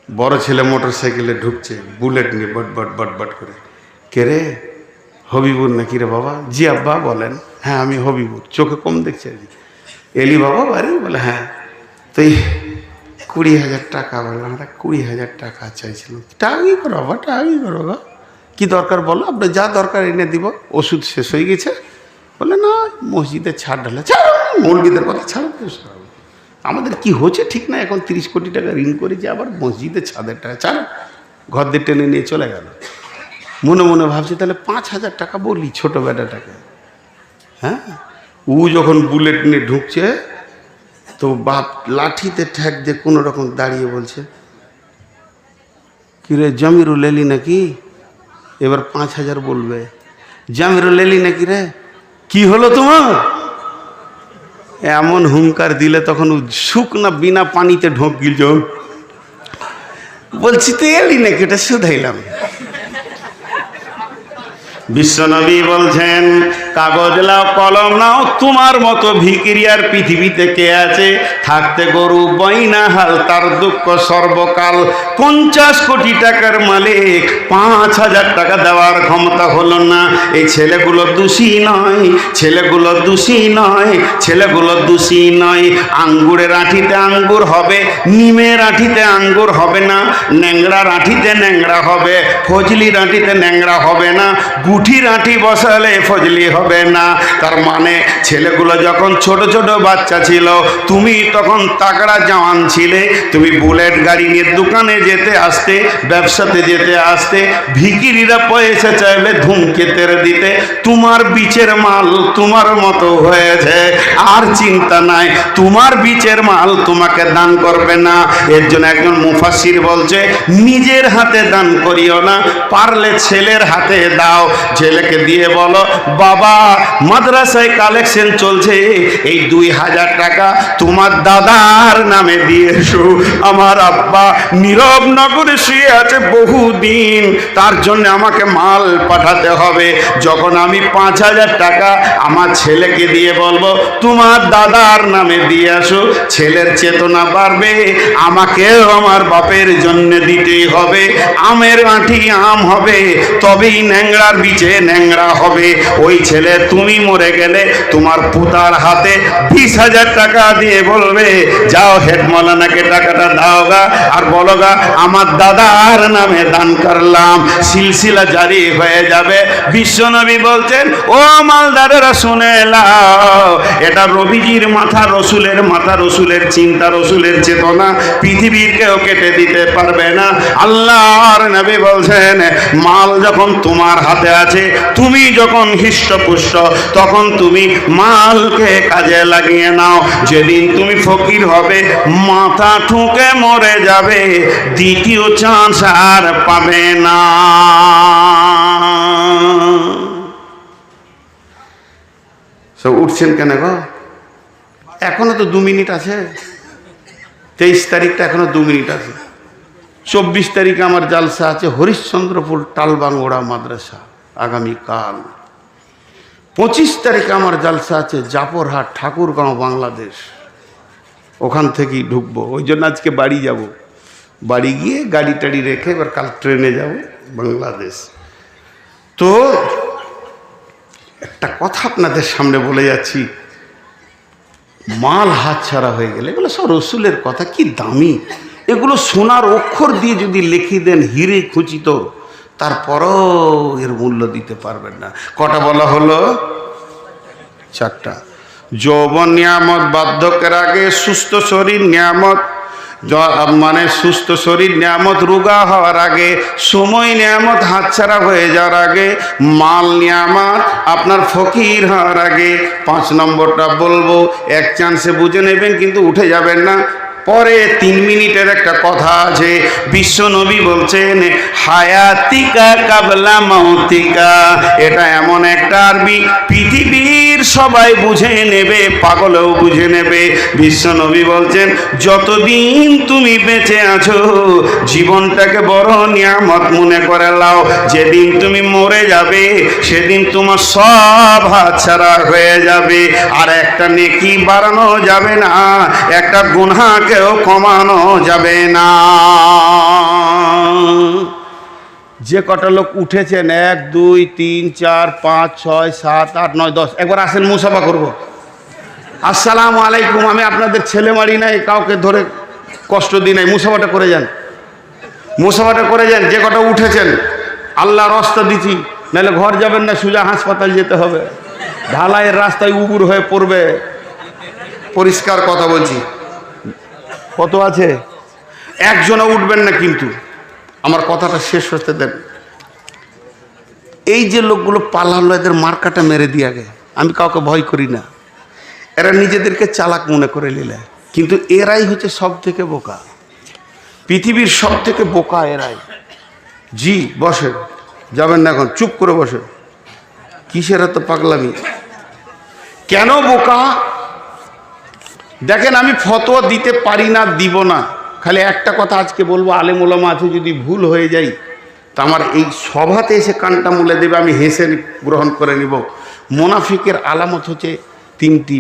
বড় ছেলে মোটর সাইকেলে ঢুকছে, বুলেট নিয়ে বট বট বট বট করে। কে রে, হবিবুর নাকি রে বাবা? জি আব্বা বলেন। হ্যাঁ আমি হবিবুর, চোখে কম দেখছে। এলি বাবা বাড়ি? বলে হ্যাঁ। তো 20,000 টাকা, বললাম আমরা 20,000 টাকা চাইছিলাম। টাকাই করো বাবা, টাকাই করো বাবা, কী দরকার বলো, আপনার যা দরকার এনে দিব। ওষুধ শেষ হয়ে গেছে। বলে না, মসজিদে ছাদ ঢালে। মৌলবীদের কথা ছাড়ো। আমাদের কি হচ্ছে ঠিক না, এখন 30 কোটি টাকা ঋণ করেছি, আবার মসজিদে ছাদের টাকা ছাড়ো, ঘর দিয়ে টেনে নিয়ে চলে গেল। মনে মনে ভাবছে তাহলে 5,000 টাকা বলি ছোট বেটাটাকে। হ্যাঁ, ও যখন বুলেট নিয়ে ঢুকছে তো বাপ লাঠিতে ঠ্যাক দিয়ে কোনো রকম দাঁড়িয়ে বলছে, কিরে জমিরুল এলি নাকি? এবার 5,000 বলবে। জামিরুল এলি নাকি রে, কি হলো তোমার? এমন হুঙ্কার দিলে তখন শুকনা বিনা পানিতে ঢোক গিল, বলছি তো এলি নাকি, ওটা শুধাইলাম। বিশ্বনবী বলছেন, কাগজ নাও কলম নাও, তোমার মতো ভিখিরিয়ার পৃথিবীতে কে আছে? থাকতে গরু বইনা হাল, তার দুঃখ সর্বকাল। 50 কোটি টাকার মালিক 5,000 টাকা দেওয়ার ক্ষমতা হলো না। এই ছেলেগুলো দোষী নয়, ছেলেগুলো দোষী নয়, ছেলেগুলো দোষী নয়। আঙ্গুরের আঁঠিতে আঙ্গুর হবে, নিমের আঁঠিতে আঙ্গুর হবে না, ন্যাংরার আঁঠিতে ন্যাংরা হবে, ফজলির আঁঠিতে ন্যাংরা হবে না, গুঠির আঁঠি বসালে ফজলি হবে না। তার মানে ছেলেগুলো যখন ছোট ছোট বাচ্চা ছিল, তুমি তখন তাগড়া জওয়ান ছিলে, তুমি বুলেট গাড়ি নিয়ে দোকানে যেতে আসতে, ব্যবসাতে যেতে আসতে, ভিখিরিরা পয়সা চাইলে ধূমকেতের দিতে। তোমার বিচের মাল তোমার মতো হয়েছে, আর চিন্তা নাই, তোমার বিচের মাল তোমাকে দান করবে না। এর জন্য একজন মুফাসসির বলছে, নিজের হাতে দান করিও না, পারলে ছেলের হাতে দাও। ছেলেকে দিয়ে বলো, বাবা মাদ্রাসায় কালেকশন চলছে, এই 2,000 টাকা তোমার দাদার নামে দিয়ে এসো। আমার আব্বা নীরব নগরে শুয়ে আছে বহুদিন, তার জন্য আমাকে মাল পাঠাতে হবে। যখন আমি 5,000 টাকা আমার ছেলেকে দিয়ে বলবো তোমার দাদার নামে দিয়ে আসো, ছেলের চেতনা বাড়বে, আমাকেও আমার বাপের জন্য দিতেই হবে। আমের আঁঠি আম হবে, তবেই ন্যাংরার বিচে ন্যাংরা হবে। ওই ছেলে তুমি মরে গেলে তোমার পুতার হাতে 20,000 টাকা দিয়ে বলবে, যাও হেড মৌলানাকে টাকাটা দাও গা, আর বলো গা আমার দাদার নামে দান করলাম। সিলসিলা জারি হয়ে যাবে। বিশ্বনবী বলছেন, ও মালদারেরা শুনে লাও, এটা রবিজির মাথা, রসুলের মাথা, রসুলের চিন্তা, রসুলের চেতনা, পৃথিবীর কেউ কেটে দিতে পারবে না। আল্লাহর নবী বলছেন, মাল যখন তোমার হাতে আছে, তুমি যখন হৃষ্টপুষ্ট, তখন তুমি মালকে কাজে লাগিয়ে নাও। যেদিন তুমি ফকির হবে, মাথা ঠুকে মরে যাবে, দ্বিতীয় চান্স আর পাবে না। সব উঠছেন কেন গো? এখনো তো 2 মিনিট আছে। 23 তারিখটা এখনো 2 মিনিট আছে। 24 তারিখে আমার জালসা আছে হরিশ্চন্দ্রপুর টালবাংড়া মাদ্রাসা, আগামীকাল। 25 তারিখে আমার জালসা আছে জাফরহাট ঠাকুরগাঁও বাংলাদেশ, ওখান থেকেই ঢুকবো। ওই জন্য আজকে বাড়ি যাব, বাড়ি গিয়ে গাড়ি টাড়ি রেখে এবার কাল ট্রেনে যাব বাংলাদেশ। তো একটা কথা আপনাদের সামনে বলে যাচ্ছি, মাল হাতছাড়া হয়ে গেলে, এগুলো সব রসুলের কথা, কি দামি এগুলো। সোনার অক্ষর দিয়ে যদি লিখে দেন হিরে খচিত, তারপরও এর মূল্য দিতে পারবেন না। কটা বলা হলো? 4টা। যৌবন নিয়ামত, বার্ধক্যের আগে সুস্থ শরীর নিয়ামত, মানে সুস্থ শরীর নিয়ামত, রোগা হওয়ার আগে, সময় নিয়ামত হাতছাড়া হয়ে যাওয়ার আগে, মাল নিয়ামত আপনার ফকির হওয়ার আগে। 5 নম্বরটা বলবো, এক চান্সে বুঝে নেবেন, কিন্তু উঠে যাবেন না। পরে 3 মিনিটের একটা কথা আছে। বিশ্ব নবী বলছেন, হায়াতিকা কাবলা মাউতিকা। এটা এমন একটা আরবি, পৃথিবীর সবাই বুঝে নেবে, পাগলেও বুঝে নেবে। বিশ্ব নবী বলছেন, যতদিন তুমি বেঁচে আছো, জীবনটাকে বড় নিয়ামত মনে করে লাও। যেদিন তুমি মরে যাবে, সেদিন তোমার সব হাতছাড়া হয়ে যাবে। আর একটা নেকি বাড়ানো যাবে না, একটা গুনাহকে কমানো যাবে না। যে কটা লোক উঠেছেন, 1 2 3 4 5 6 7 8 9 10, একবার আসেন, মুসাফা করব। আসসালামু আলাইকুম। আমি আপনাদের ছেলে মারি নাই, কাউকে ধরে কষ্ট দিই নাই। মুসাফাটা করে যান, মুসাফাটা করে যান। যে কটা উঠেছেন, আল্লাহর রাস্তা দিচ্ছি, নাহলে ঘর যাবেন না, সোজা হাসপাতাল যেতে হবে। ঢালাইয়ের রাস্তায় উবুর হয়ে পড়বে। পরিষ্কার কথা বলছি। কত আছে? একজনে উঠবেন না কিন্তু, আমার কথাটা শেষ হতে দেন। এই যে লোকগুলো পালালো, এদের মার্কাটা মেরে দিয়ে আগে। আমি কাউকে ভয় করি না, এরা নিজেদেরকে চালাক মনে করে নিলে, কিন্তু এরাই হচ্ছে সব থেকে বোকা, পৃথিবীর সব থেকে বোকা এরাই। জি বসেন, যাবেন না এখন, চুপ করে বসেন। কিসের এত পাগলামি? কেন বোকা? দেখেন, আমি ফতোয়া দিতে পারি না, দিব না। খালি একটা কথা আজকে বলবো, আলেম ওলামা আছে, যদি ভুল হয়ে যায় তা আমার এই সভাতে এসে কানটা মুলে দেবে, আমি হেসে গ্রহণ করে নিব। মুনাফিকের আলামত হচ্ছে তিনটি।